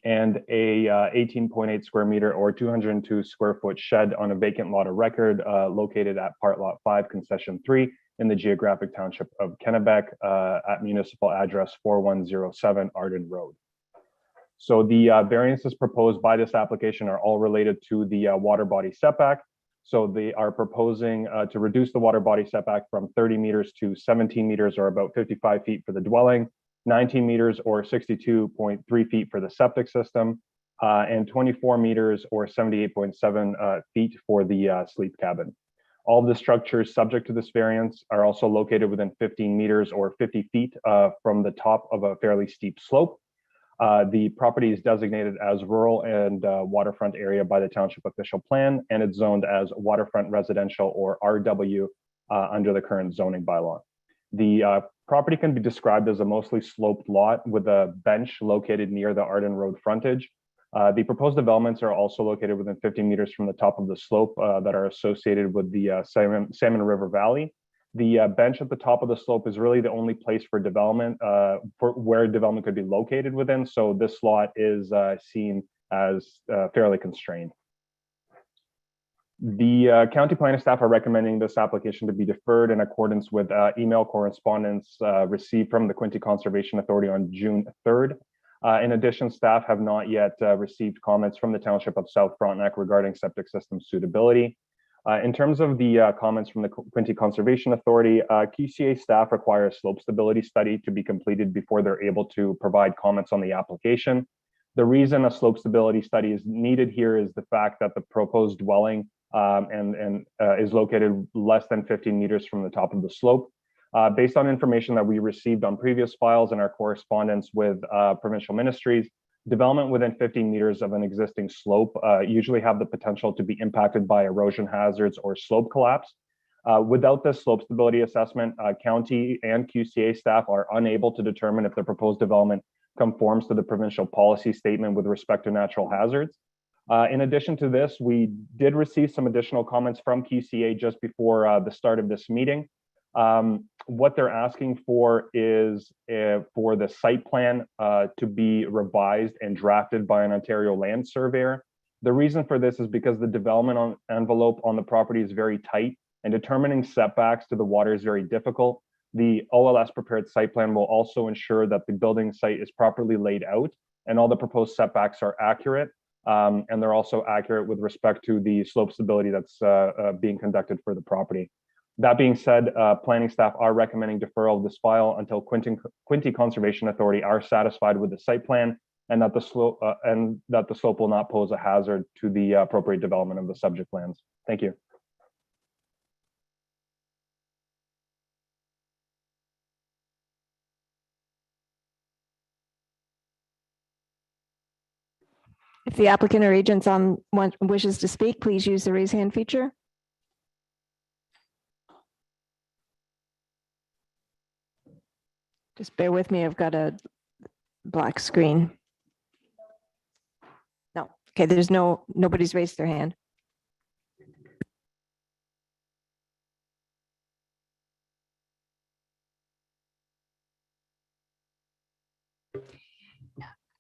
and a 18.8 square meter or 202 square foot shed on a vacant lot of record located at part lot 5, concession 3 in the geographic township of Kennebec at municipal address 4107 Arden Road. So the variances proposed by this application are all related to the water body setback. So they are proposing to reduce the water body setback from 30 meters to 17 meters or about 55 feet for the dwelling, 19 meters or 62.3 feet for the septic system, and 24 meters or 78.7 feet for the sleep cabin. All of the structures subject to this variance are also located within 15 meters or 50 feet from the top of a fairly steep slope. The property is designated as rural and waterfront area by the township official plan, and it's zoned as waterfront residential or RW under the current zoning bylaw. The property can be described as a mostly sloped lot with a bench located near the Arden Road frontage. The proposed developments are also located within 15 meters from the top of the slope that are associated with the Salmon River Valley. The bench at the top of the slope is really the only place for development, for where development could be located within. So this lot is seen as fairly constrained. The county planning staff are recommending this application to be deferred in accordance with email correspondence received from the Quinte Conservation Authority on June 3rd. In addition, staff have not yet received comments from the Township of South Frontenac regarding septic system suitability. In terms of the comments from the Quinte Conservation Authority, QCA staff require a slope stability study to be completed before they're able to provide comments on the application. The reason a slope stability study is needed here is the fact that the proposed dwelling is located less than 15 meters from the top of the slope. Based on information that we received on previous files and our correspondence with provincial ministries, development within 15 meters of an existing slope usually have the potential to be impacted by erosion hazards or slope collapse. Without this slope stability assessment, county and QCA staff are unable to determine if the proposed development conforms to the provincial policy statement with respect to natural hazards. In addition to this, we did receive some additional comments from QCA just before the start of this meeting. What they're asking for is for the site plan to be revised and drafted by an Ontario land surveyor. The reason for this is because the development envelope on the property is very tight and determining setbacks to the water is very difficult. The OLS prepared site plan will also ensure that the building site is properly laid out and all the proposed setbacks are accurate. And they're also accurate with respect to the slope stability that's being conducted for the property. That being said, planning staff are recommending deferral of this file until Quinte Conservation Authority are satisfied with the site plan and that the slope will not pose a hazard to the appropriate development of the subject lands. Thank you. If the applicant or agents wishes to speak, please use the raise hand feature. Just bear with me, I've got a black screen. No, Okay, nobody's raised their hand.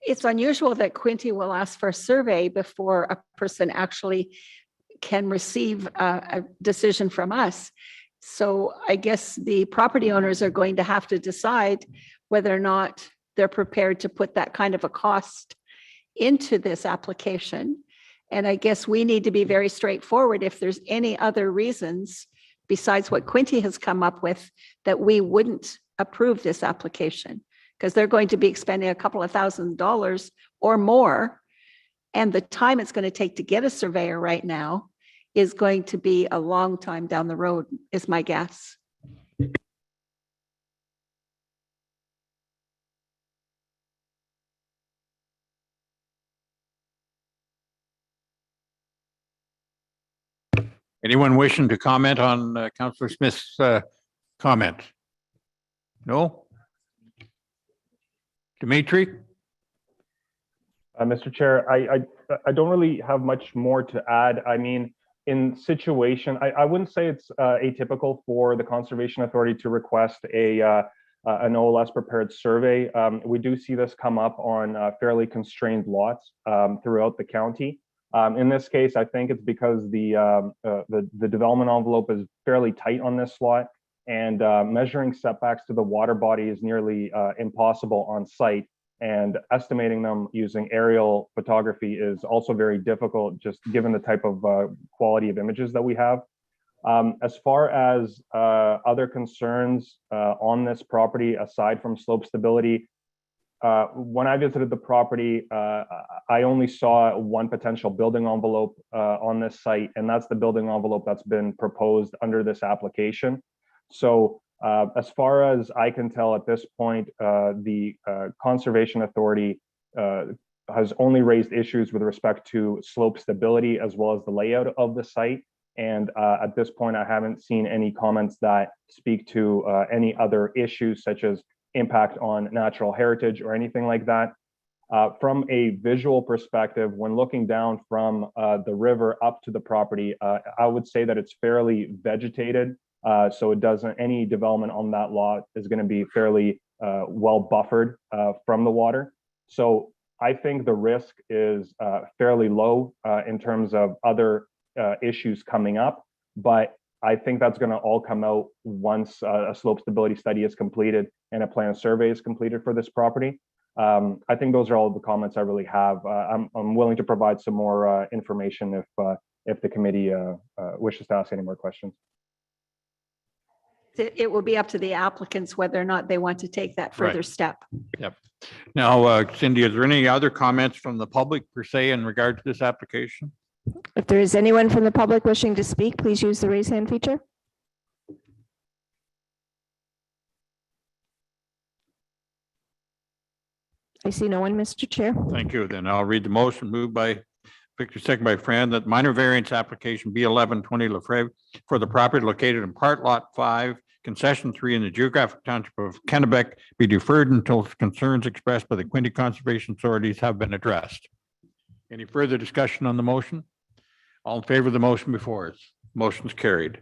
It's unusual that Quinty will ask for a survey before a person actually can receive a decision from us. So I guess the property owners are going to have to decide whether or not they're prepared to put that kind of a cost into this application. And I guess we need to be very straightforward. If there's any other reasons besides what Quinty has come up with, that we wouldn't approve this application, because they're going to be expending a couple of $1,000s or more. And the time it's going to take to get a surveyor right now is going to be a long time down the road, is my guess. Anyone wishing to comment on Councillor Smith's comment? No? Dimitri? Mr. Chair, I don't really have much more to add. I mean, in situation, I wouldn't say it's atypical for the Conservation Authority to request an OLS prepared survey. We do see this come up on fairly constrained lots throughout the county. In this case, I think it's because the development envelope is fairly tight on this lot, and measuring setbacks to the water body is nearly impossible on site. And estimating them using aerial photography is also very difficult, just given the type of quality of images that we have. As far as other concerns on this property, aside from slope stability, when I visited the property, I only saw one potential building envelope on this site, and that's the building envelope that's been proposed under this application. So as far as I can tell at this point, the Conservation Authority has only raised issues with respect to slope stability as well as the layout of the site. And at this point, I haven't seen any comments that speak to any other issues such as impact on natural heritage or anything like that. From a visual perspective, when looking down from the river up to the property, I would say that it's fairly vegetated. So it doesn't, any development on that lot is going to be fairly well buffered from the water. So I think the risk is fairly low in terms of other issues coming up, but I think that's going to all come out once a slope stability study is completed and a plan survey is completed for this property. I think those are all the comments I really have. I'm willing to provide some more information if the committee wishes to ask any more questions. It will be up to the applicants whether or not they want to take that further step. Yep. Now, Cindy, is there any other comments from the public per se in regard to this application? If there is anyone from the public wishing to speak, please use the raise hand feature. I see no one, Mr. Chair. Thank you. Then I'll read the motion. Moved by Victor, second by Fran, that minor variance application B1120 Lefebvre for the property located in Part Lot 5, Concession 3 in the geographic township of Kennebec be deferred until concerns expressed by the Quinty Conservation Authorities have been addressed. Any further discussion on the motion? All in favor of the motion before us? Motion's carried.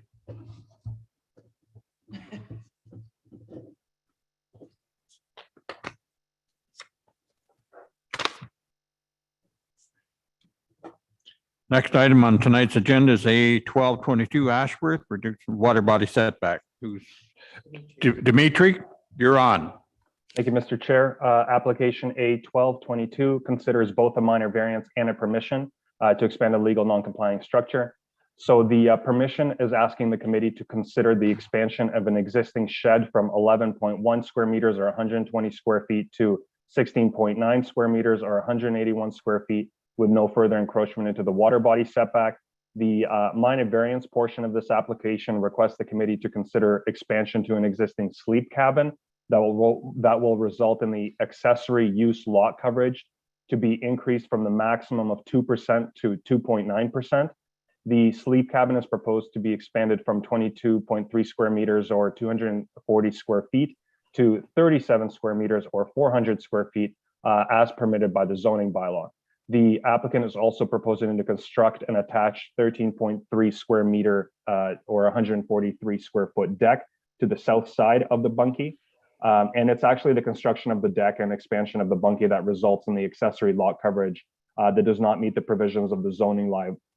Next item on tonight's agenda is A1222 Ashworth, reduction water body setback. Who's Dimitri? You're on. Thank you, Mr. Chair. Application A1222 considers both a minor variance and a permission to expand a legal non-complying structure. So the permission is asking the committee to consider the expansion of an existing shed from 11.1 square meters or 120 square feet to 16.9 square meters or 181 square feet with no further encroachment into the water body setback. The minor variance portion of this application requests the committee to consider expansion to an existing sleep cabin that will result in the accessory use lot coverage to be increased from the maximum of 2% to 2.9%. The sleep cabin is proposed to be expanded from 22.3 square meters or 240 square feet to 37 square meters or 400 square feet as permitted by the zoning bylaw. The applicant is also proposing to construct an attached 13.3 square meter or 143 square foot deck to the south side of the bunkie. And it's actually the construction of the deck and expansion of the bunkie that results in the accessory lot coverage that does not meet the provisions of the zoning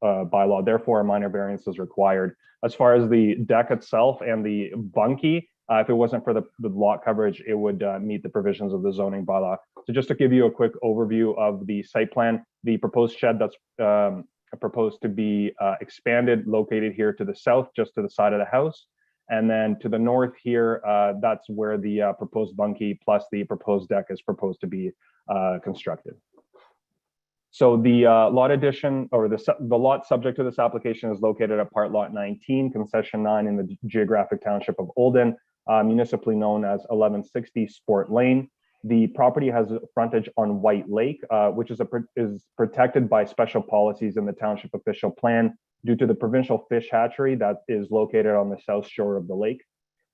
bylaw. Therefore, a minor variance is required. As far as the deck itself and the bunkie, if it wasn't for the lot coverage, it would meet the provisions of the zoning bylaw. So just to give you a quick overview of the site plan, the proposed shed that's proposed to be expanded, located here to the south, just to the side of the house. And then to the north here, that's where the proposed bunkie plus the proposed deck is proposed to be constructed. So the lot addition or the lot subject to this application is located at part lot 19, concession 9 in the geographic township of Olden, municipally known as 1160 Sport Lane. The property has frontage on White Lake, which is protected by special policies in the township official plan due to the provincial fish hatchery that is located on the south shore of the lake.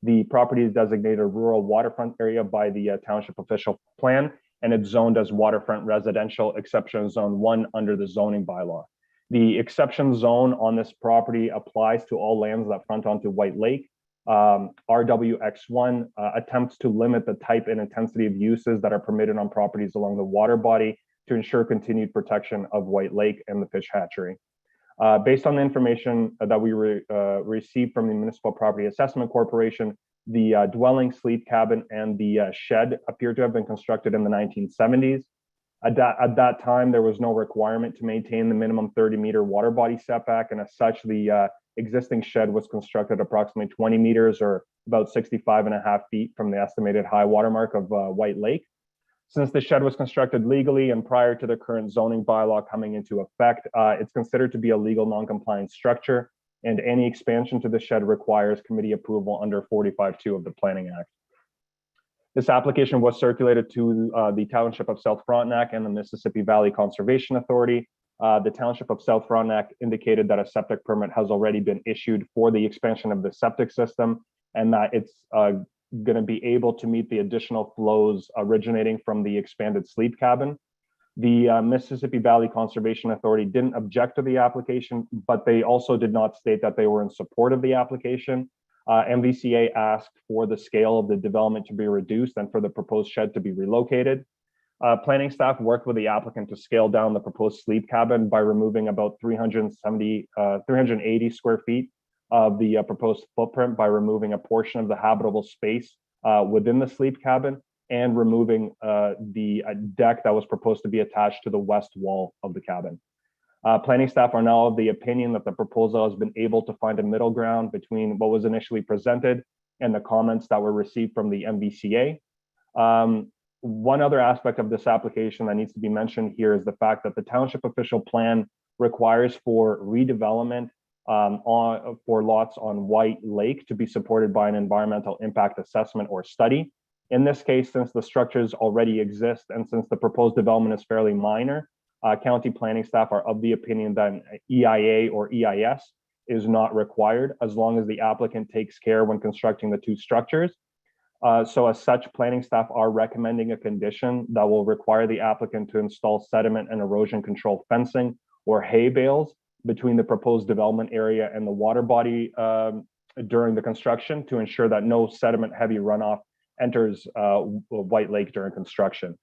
The property is designated a rural waterfront area by the township official plan, and it's zoned as waterfront residential exception zone 1 under the zoning bylaw. The exception zone on this property applies to all lands that front onto White Lake. RWX1 attempts to limit the type and intensity of uses that are permitted on properties along the water body to ensure continued protection of White Lake and the fish hatchery. Based on the information that we received from the Municipal Property Assessment Corporation, the dwelling, sleep cabin, and the shed appear to have been constructed in the 1970s. At that time, there was no requirement to maintain the minimum 30-meter water body setback, and as such, the existing shed was constructed approximately 20 meters or about 65.5 feet from the estimated high water mark of White Lake. Since the shed was constructed legally and prior to the current zoning bylaw coming into effect, it's considered to be a legal non-compliant structure, and any expansion to the shed requires committee approval under 45(2) of the Planning Act. This application was circulated to the Township of South Frontenac and the Mississippi Valley Conservation Authority. The Township of South Frontenac indicated that a septic permit has already been issued for the expansion of the septic system, and that it's going to be able to meet the additional flows originating from the expanded sleep cabin. The Mississippi Valley Conservation Authority didn't object to the application, but they also did not state that they were in support of the application. MVCA asked for the scale of the development to be reduced and for the proposed shed to be relocated. Planning staff worked with the applicant to scale down the proposed sleep cabin by removing about 380 square feet of the proposed footprint by removing a portion of the habitable space within the sleep cabin and removing the deck that was proposed to be attached to the west wall of the cabin. Planning staff are now of the opinion that the proposal has been able to find a middle ground between what was initially presented and the comments that were received from the MVCA. One other aspect of this application that needs to be mentioned here is the fact that the township official plan requires for redevelopment for lots on White Lake to be supported by an environmental impact assessment or study. In this case, since the structures already exist and since the proposed development is fairly minor, county planning staff are of the opinion that an EIA or EIS is not required as long as the applicant takes care when constructing the two structures. So as such, planning staff are recommending a condition that will require the applicant to install sediment and erosion control fencing or hay bales between the proposed development area and the water body during the construction to ensure that no sediment heavy runoff enters White Lake during construction.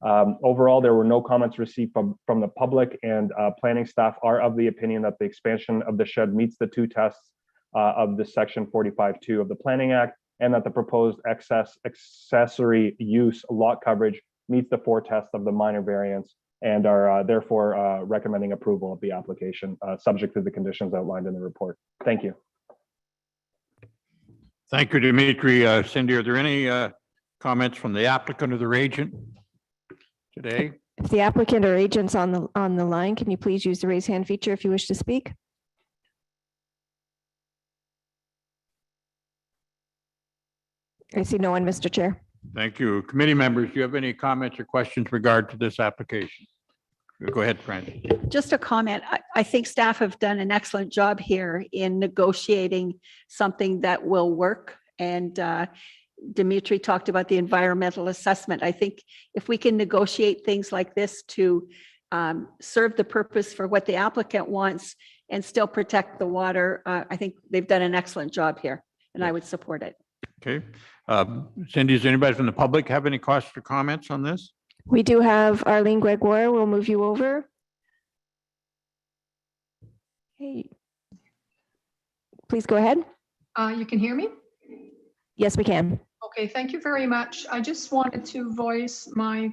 Overall, there were no comments received from the public, and planning staff are of the opinion that the expansion of the shed meets the two tests of the section 45(2) of the Planning Act, and that the proposed accessory use lot coverage meets the 4 tests of the minor variance, and are therefore recommending approval of the application subject to the conditions outlined in the report. Thank you. Thank you, Dimitri. Cindy, are there any comments from the applicant or their agent today? If the applicant or agent's on the line, can you please use the raise hand feature if you wish to speak? I see no one, Mr. Chair. Thank you. Committee members, do you have any comments or questions regard to this application? Go ahead, Francis. Just a comment. I think staff have done an excellent job here in negotiating something that will work. And Dimitri talked about the environmental assessment. I think if we can negotiate things like this to serve the purpose for what the applicant wants and still protect the water. I think they've done an excellent job here, and I would support it. Okay. Cindy, does anybody from the public have any questions or comments on this? We do have Arlene Gregoire. We'll move you over. Hey, please go ahead. You can hear me? Yes, we can. Okay, thank you very much. I just wanted to voice my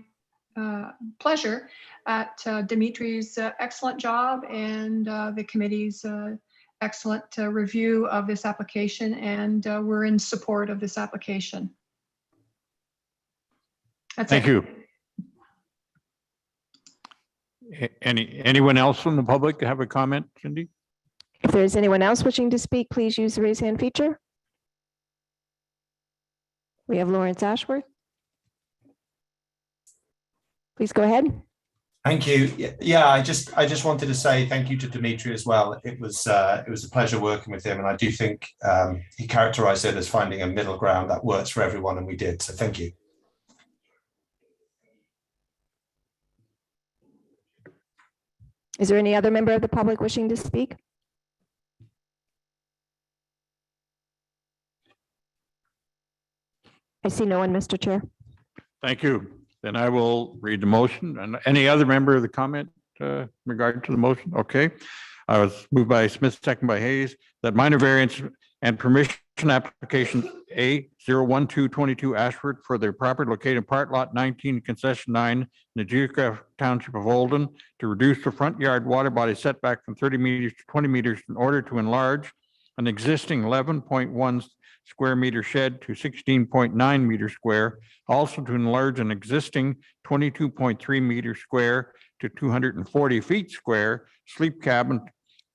pleasure at Dimitri's excellent job and the committee's excellent review of this application, and we're in support of this application. That's Thank it. you. Anyone else from the public have a comment, Cindy? If there's anyone else wishing to speak, please use the raise hand feature. We have Lawrence Ashworth. Please go ahead. Thank you. Yeah, I just wanted to say thank you to Dimitri as well. It was a pleasure working with him, and I do think he characterized it as finding a middle ground that works for everyone, and we did. So thank you. Is there any other member of the public wishing to speak? I see no one, Mr. Chair. Thank you. Then I will read the motion. And any other member of the comment in regard to the motion? Okay. I was moved by Smith, second by Hayes, that minor variance and permission application A01222 Ashford for their property located in part lot 19, concession 9 in the geographic township of Olden to reduce the front yard water body setback from 30 meters to 20 meters in order to enlarge an existing 11.1 square meter shed to 16.9 meter square, also to enlarge an existing 22.3 meter square to 240 feet square sleep cabin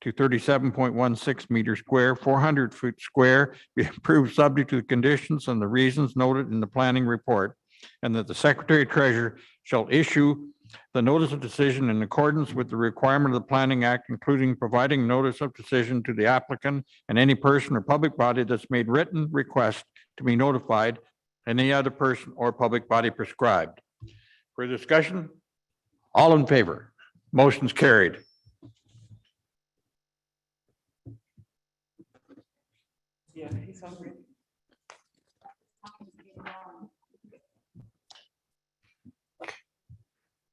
to 37.16 meter square, 400 foot square, be approved subject to the conditions and the reasons noted in the planning report, and that the Secretary Treasurer shall issue the notice of decision in accordance with the requirement of the Planning Act, including providing notice of decision to the applicant and any person or public body that's made written request to be notified, any other person or public body prescribed. For discussion, all in favor? Motion's carried. Yeah, he's hungry.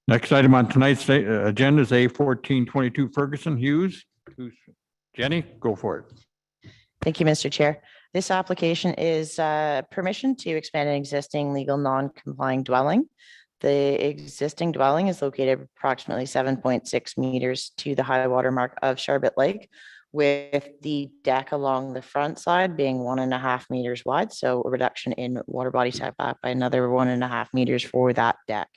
Next item on tonight's agenda is A1422 Ferguson Hughes. Jenny, go for it. Thank you, Mr. Chair. This application is permission to expand an existing legal non-complying dwelling. The existing dwelling is located approximately 7.6 meters to the high water mark of Sharbet Lake, with the deck along the front side being 1.5 meters wide. So a reduction in water body setback by another 1.5 meters for that deck.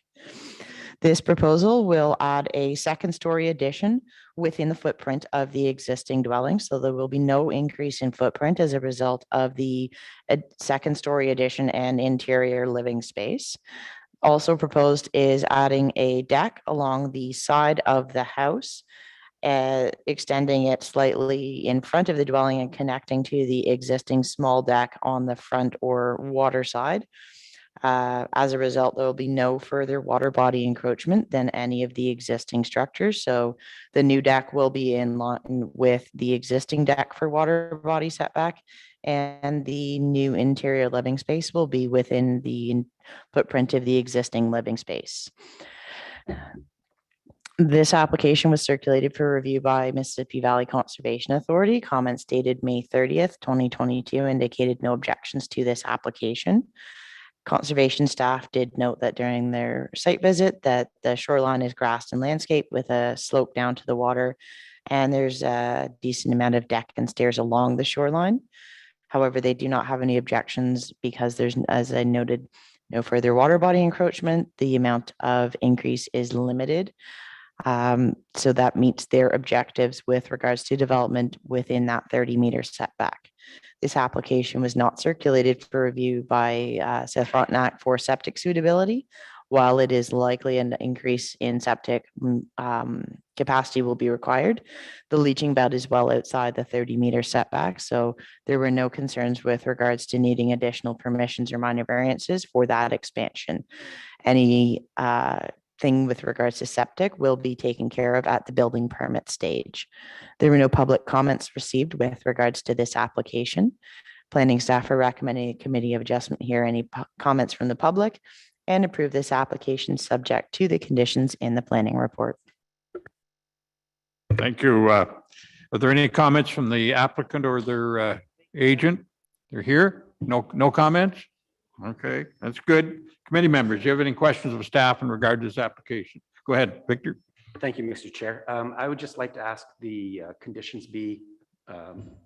This proposal will add a second story addition within the footprint of the existing dwelling. So there will be no increase in footprint as a result of the second story addition and interior living space. Also proposed is adding a deck along the side of the house, extending it slightly in front of the dwelling and connecting to the existing small deck on the front or water side. As a result, there will be no further water body encroachment than any of the existing structures. So the new deck will be in line with the existing deck for water body setback, and the new interior living space will be within the footprint of the existing living space. This application was circulated for review by Mississippi Valley Conservation Authority. Comments dated May 30th, 2022 indicated no objections to this application. Conservation staff did note that during their site visit that the shoreline is grassed and landscaped with a slope down to the water, and there's a decent amount of deck and stairs along the shoreline. However, they do not have any objections because there's, as I noted, no further water body encroachment. The amount of increase is limited. So that meets their objectives with regards to development within that 30-meter setback. This application was not circulated for review by South Frontenac for septic suitability. While it is likely an increase in septic capacity will be required, the leaching bed is well outside the 30-meter setback. So there were no concerns with regards to needing additional permissions or minor variances for that expansion. Any thing with regards to septic will be taken care of at the building permit stage. There were no public comments received with regards to this application. Planning staff are recommending a committee of adjustment hear any comments from the public and approve this application subject to the conditions in the planning report. Thank you. Are there any comments from the applicant or their agent? They're here? No comments? Okay, that's good. Committee members, do you have any questions of staff in regard to this application? Go ahead, Victor. Thank you, Mr. Chair. I would just like to ask the conditions be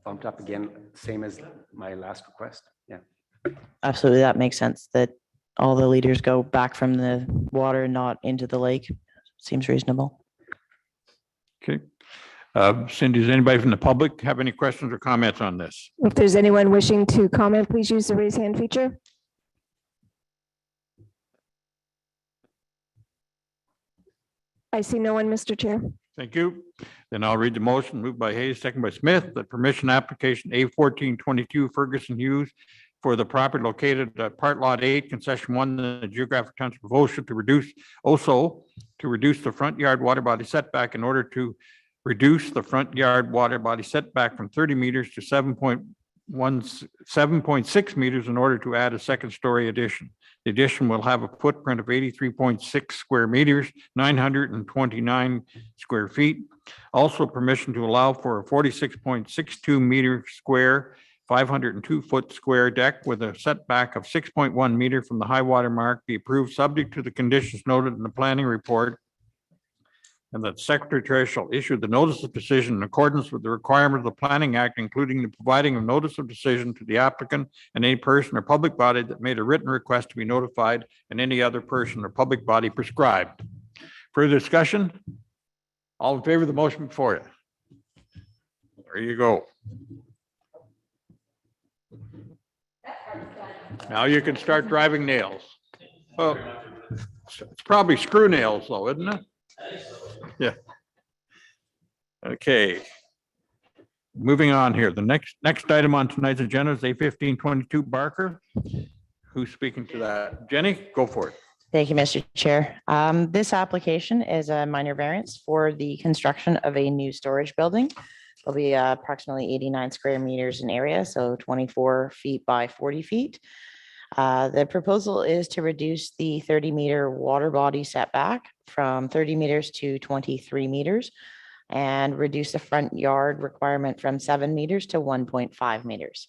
bumped up again, same as my last request. Yeah. Absolutely, that makes sense, that all the leaders go back from the water, not into the lake. Seems reasonable. Okay. Cindy, does anybody from the public have any questions or comments on this? If there's anyone wishing to comment, please use the raise hand feature. I see no one, Mr. Chair. Thank you. Then I'll read the motion moved by Hayes, second by Smith, that permission application A1422 Ferguson Hughes for the property located at Part Lot 8, Concession 1, in the geographic township of Oshawa to reduce the front yard water body setback in order to reduce the front yard water body setback from 30 meters to 7.6 meters in order to add a second story addition. The addition will have a footprint of 83.6 square meters, 929 square feet. Also permission to allow for a 46.62 meter square, 502 foot square deck with a setback of 6.1 meter from the high water mark be approved subject to the conditions noted in the planning report. And that Secretary shall issue the notice of decision in accordance with the requirement of the Planning Act, including the providing of notice of decision to the applicant and any person or public body that made a written request to be notified, and any other person or public body prescribed. Further discussion? All in favor of the motion before you? There you go. Now you can start driving nails. Oh, it's probably screw nails though, isn't it? Yeah. Okay. Moving on here. The next item on tonight's agenda is A1522 Barker. Who's speaking to that? Jenny, go for it. Thank you, Mr. Chair. This application is a minor variance for the construction of a new storage building. It'll be approximately 89 square meters in area, so 24 feet by 40 feet. The proposal is to reduce the 30-meter water body setback from 30 meters to 23 meters and reduce the front yard requirement from 7 meters to 1.5 meters.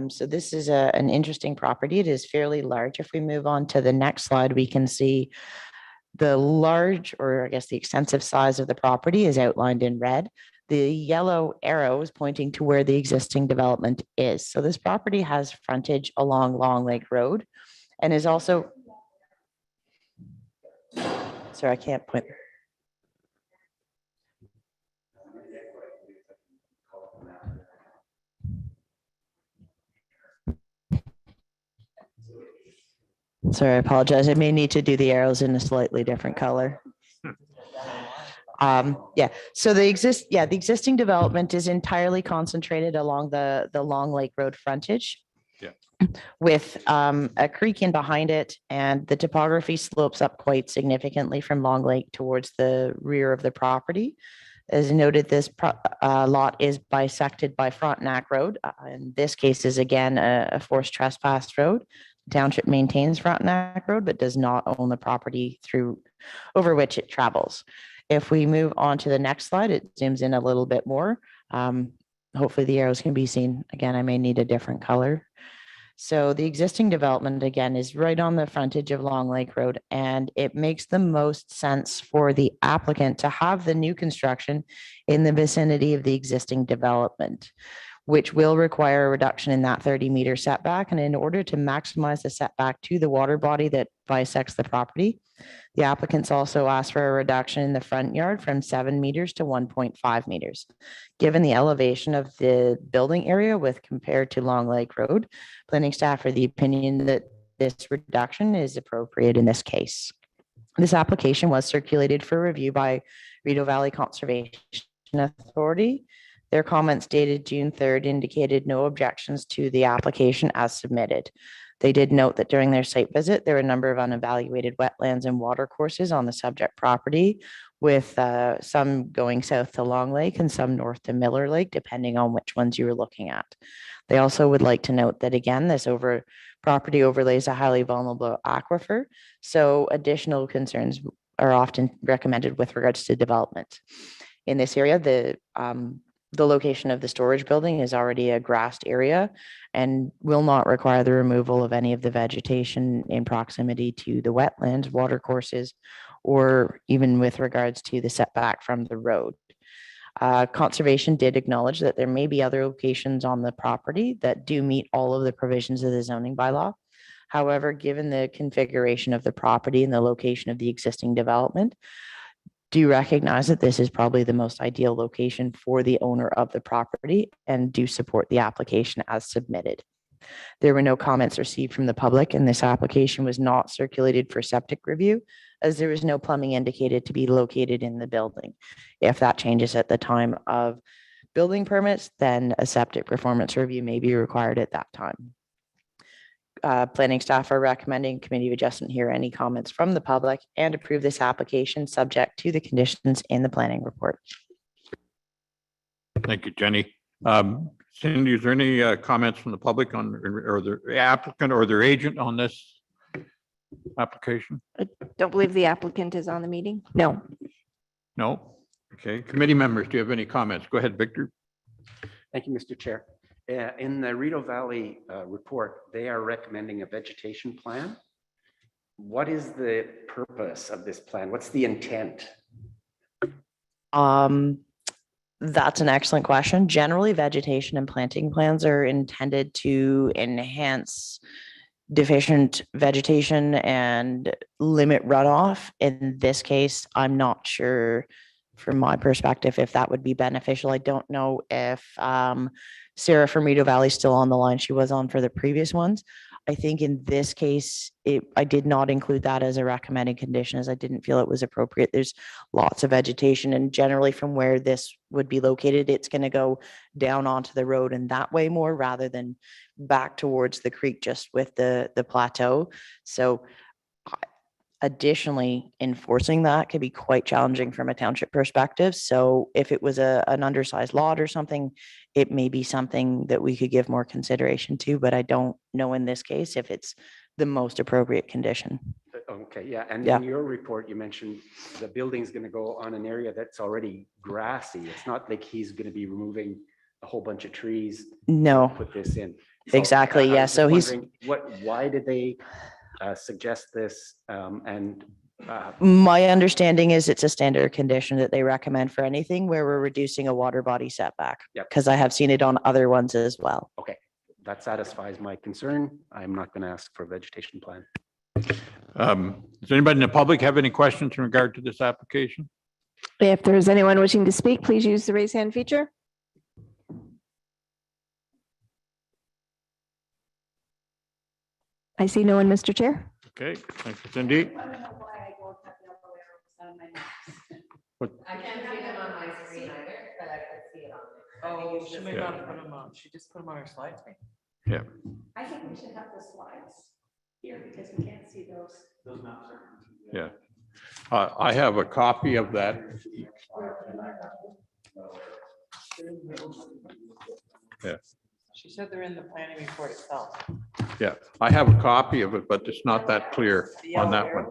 So this is an interesting property. It is fairly large. If we move on to the next slide, we can see the large, or I guess the extensive size of the property is outlined in red. The yellow arrow is pointing to where the existing development is. So this property has frontage along Long Lake Road and is also, sorry, I can't point. Sorry, I apologize. I may need to do the arrows in a slightly different color. So the existing development is entirely concentrated along the Long Lake Road frontage. Yeah. With a creek in behind it, and the topography slopes up quite significantly from Long Lake towards the rear of the property. As noted, this lot is bisected by Frontenac Road. In this case is again a forced trespass road. Township maintains Frontenac Road, but does not own the property over which it travels. If we move on to the next slide, it zooms in a little bit more. Hopefully the arrows can be seen. Again, I may need a different color. So the existing development again is right on the frontage of Long Lake Road, and it makes the most sense for the applicant to have the new construction in the vicinity of the existing development, which will require a reduction in that 30-meter setback. And in order to maximize the setback to the water body that bisects the property, the applicants also asked for a reduction in the front yard from 7 meters to 1.5 meters. Given the elevation of the building area with compared to Long Lake Road, planning staff are the opinion that this reduction is appropriate in this case. This application was circulated for review by Rideau Valley Conservation Authority. Their comments dated June 3rd indicated no objections to the application as submitted. They did note that during their site visit, there were a number of unevaluated wetlands and water courses on the subject property, with some going south to Long Lake and some north to Miller Lake, depending on which ones you were looking at. They also would like to note that, again, this property overlays a highly vulnerable aquifer, so additional concerns are often recommended with regards to development. In this area, the location of the storage building is already a grassed area and will not require the removal of any of the vegetation in proximity to the wetlands, water courses, or even with regards to the setback from the road. Conservation did acknowledge that there may be other locations on the property that do meet all of the provisions of the zoning bylaw. However, given the configuration of the property and the location of the existing development, do recognize that this is probably the most ideal location for the owner of the property and do support the application as submitted. There were no comments received from the public, and this application was not circulated for septic review, as there is no plumbing indicated to be located in the building. If that changes at the time of building permits, then a septic performance review may be required at that time. Planning staff are recommending Committee of Adjustment hear any comments from the public and approve this application subject to the conditions in the planning report. Thank you, Jenny. Cindy, is there any comments from the public on, or the applicant or their agent on this application? I don't believe the applicant is on the meeting. No. No? Okay. Committee members, do you have any comments? Go ahead, Victor. Thank you, Mr. Chair. In the Rideau Valley report, they are recommending a vegetation plan. What is the purpose of this plan? What's the intent? That's an excellent question. Generally, vegetation and planting plans are intended to enhance deficient vegetation and limit runoff. In this case, I'm not sure from my perspective if that would be beneficial. I don't know if Sarah from Rideau Valley is still on the line. She was on for the previous ones. I think in this case, I did not include that as a recommended condition, as I didn't feel it was appropriate. There's lots of vegetation, and generally from where this would be located, it's going to go down onto the road and that way more rather than back towards the creek just with the plateau. So additionally, enforcing that could be quite challenging from a township perspective. So if it was an undersized lot or something, it may be something that we could give more consideration to, but I don't know in this case if it's the most appropriate condition. Okay, yeah. And Yeah. in your report, you mentioned the building's going to go on an area that's already grassy. It's not like he's going to be removing a whole bunch of trees. No. To put this in. Exactly, I yeah. was So just he's wondering why did they suggest this? My understanding is it's a standard condition that they recommend for anything where we're reducing a water body setback. Yep. Because I have seen it on other ones as well. Okay, that satisfies my concern. I'm not going to ask for a vegetation plan. Does anybody in the public have any questions in regard to this application? If there's anyone wishing to speak, please use the raise hand feature. I see no one, Mr. Chair. Okay, thank you, Cindy. I can't see them on my screen either, but I could see it on there. Oh, she may not have put them on. She just put them on her slides. Yeah. I think we should have the slides here because we can't see those. Those maps are. Yeah. I have a copy of that. Yeah. She said they're in the planning report itself. Yeah, I have a copy of it, but it's not that clear on that one.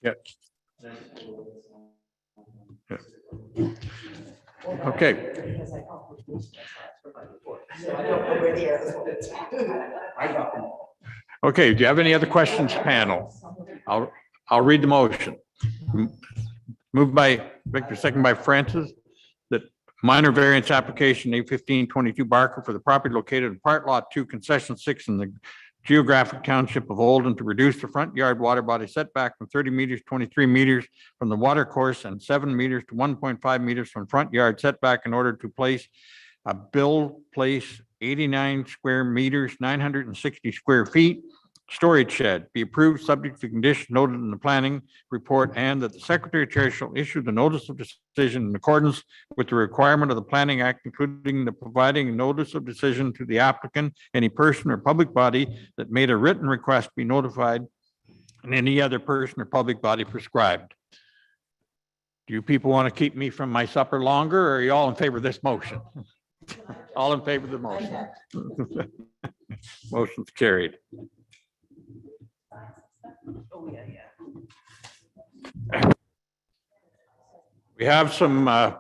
Yeah. Yeah. Okay. Okay, do you have any other questions, panel? I'll read the motion. Moved by Victor, second by Francis, that minor variance application A1522 Barker for the property located in Part Lot 2, Concession 6 in the geographic township of Olden to reduce the front yard water body setback from 30 meters, 23 meters from the water course and 7 meters to 1.5 meters from front yard setback in order to place Bill Place 89 square meters, 960 square feet, storage shed be approved subject to conditions noted in the planning report, and that the Secretary Chair shall issue the notice of decision in accordance with the requirement of the Planning Act, including the providing notice of decision to the applicant, any person or public body that made a written request be notified, and any other person or public body prescribed. Do you people want to keep me from my supper longer, or are you all in favor of this motion? All in favor of the motion? Motion's carried. We have some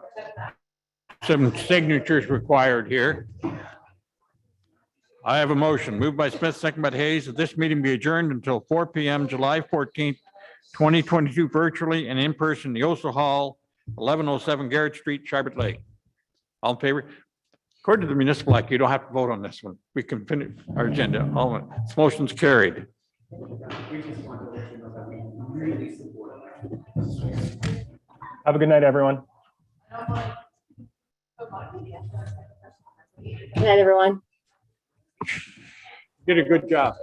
signatures required here. I have a motion moved by Smith, second by Hayes, that this meeting be adjourned until 4 p.m. July 14th, 2022, virtually and in person, in the Oso Hall, 1107 Garrett Street, Charbet Lake. All in favor? According to the municipal act, you don't have to vote on this one. We can finish our agenda. All this motion's carried. Have a good night, everyone. Good night, everyone. Did a good job.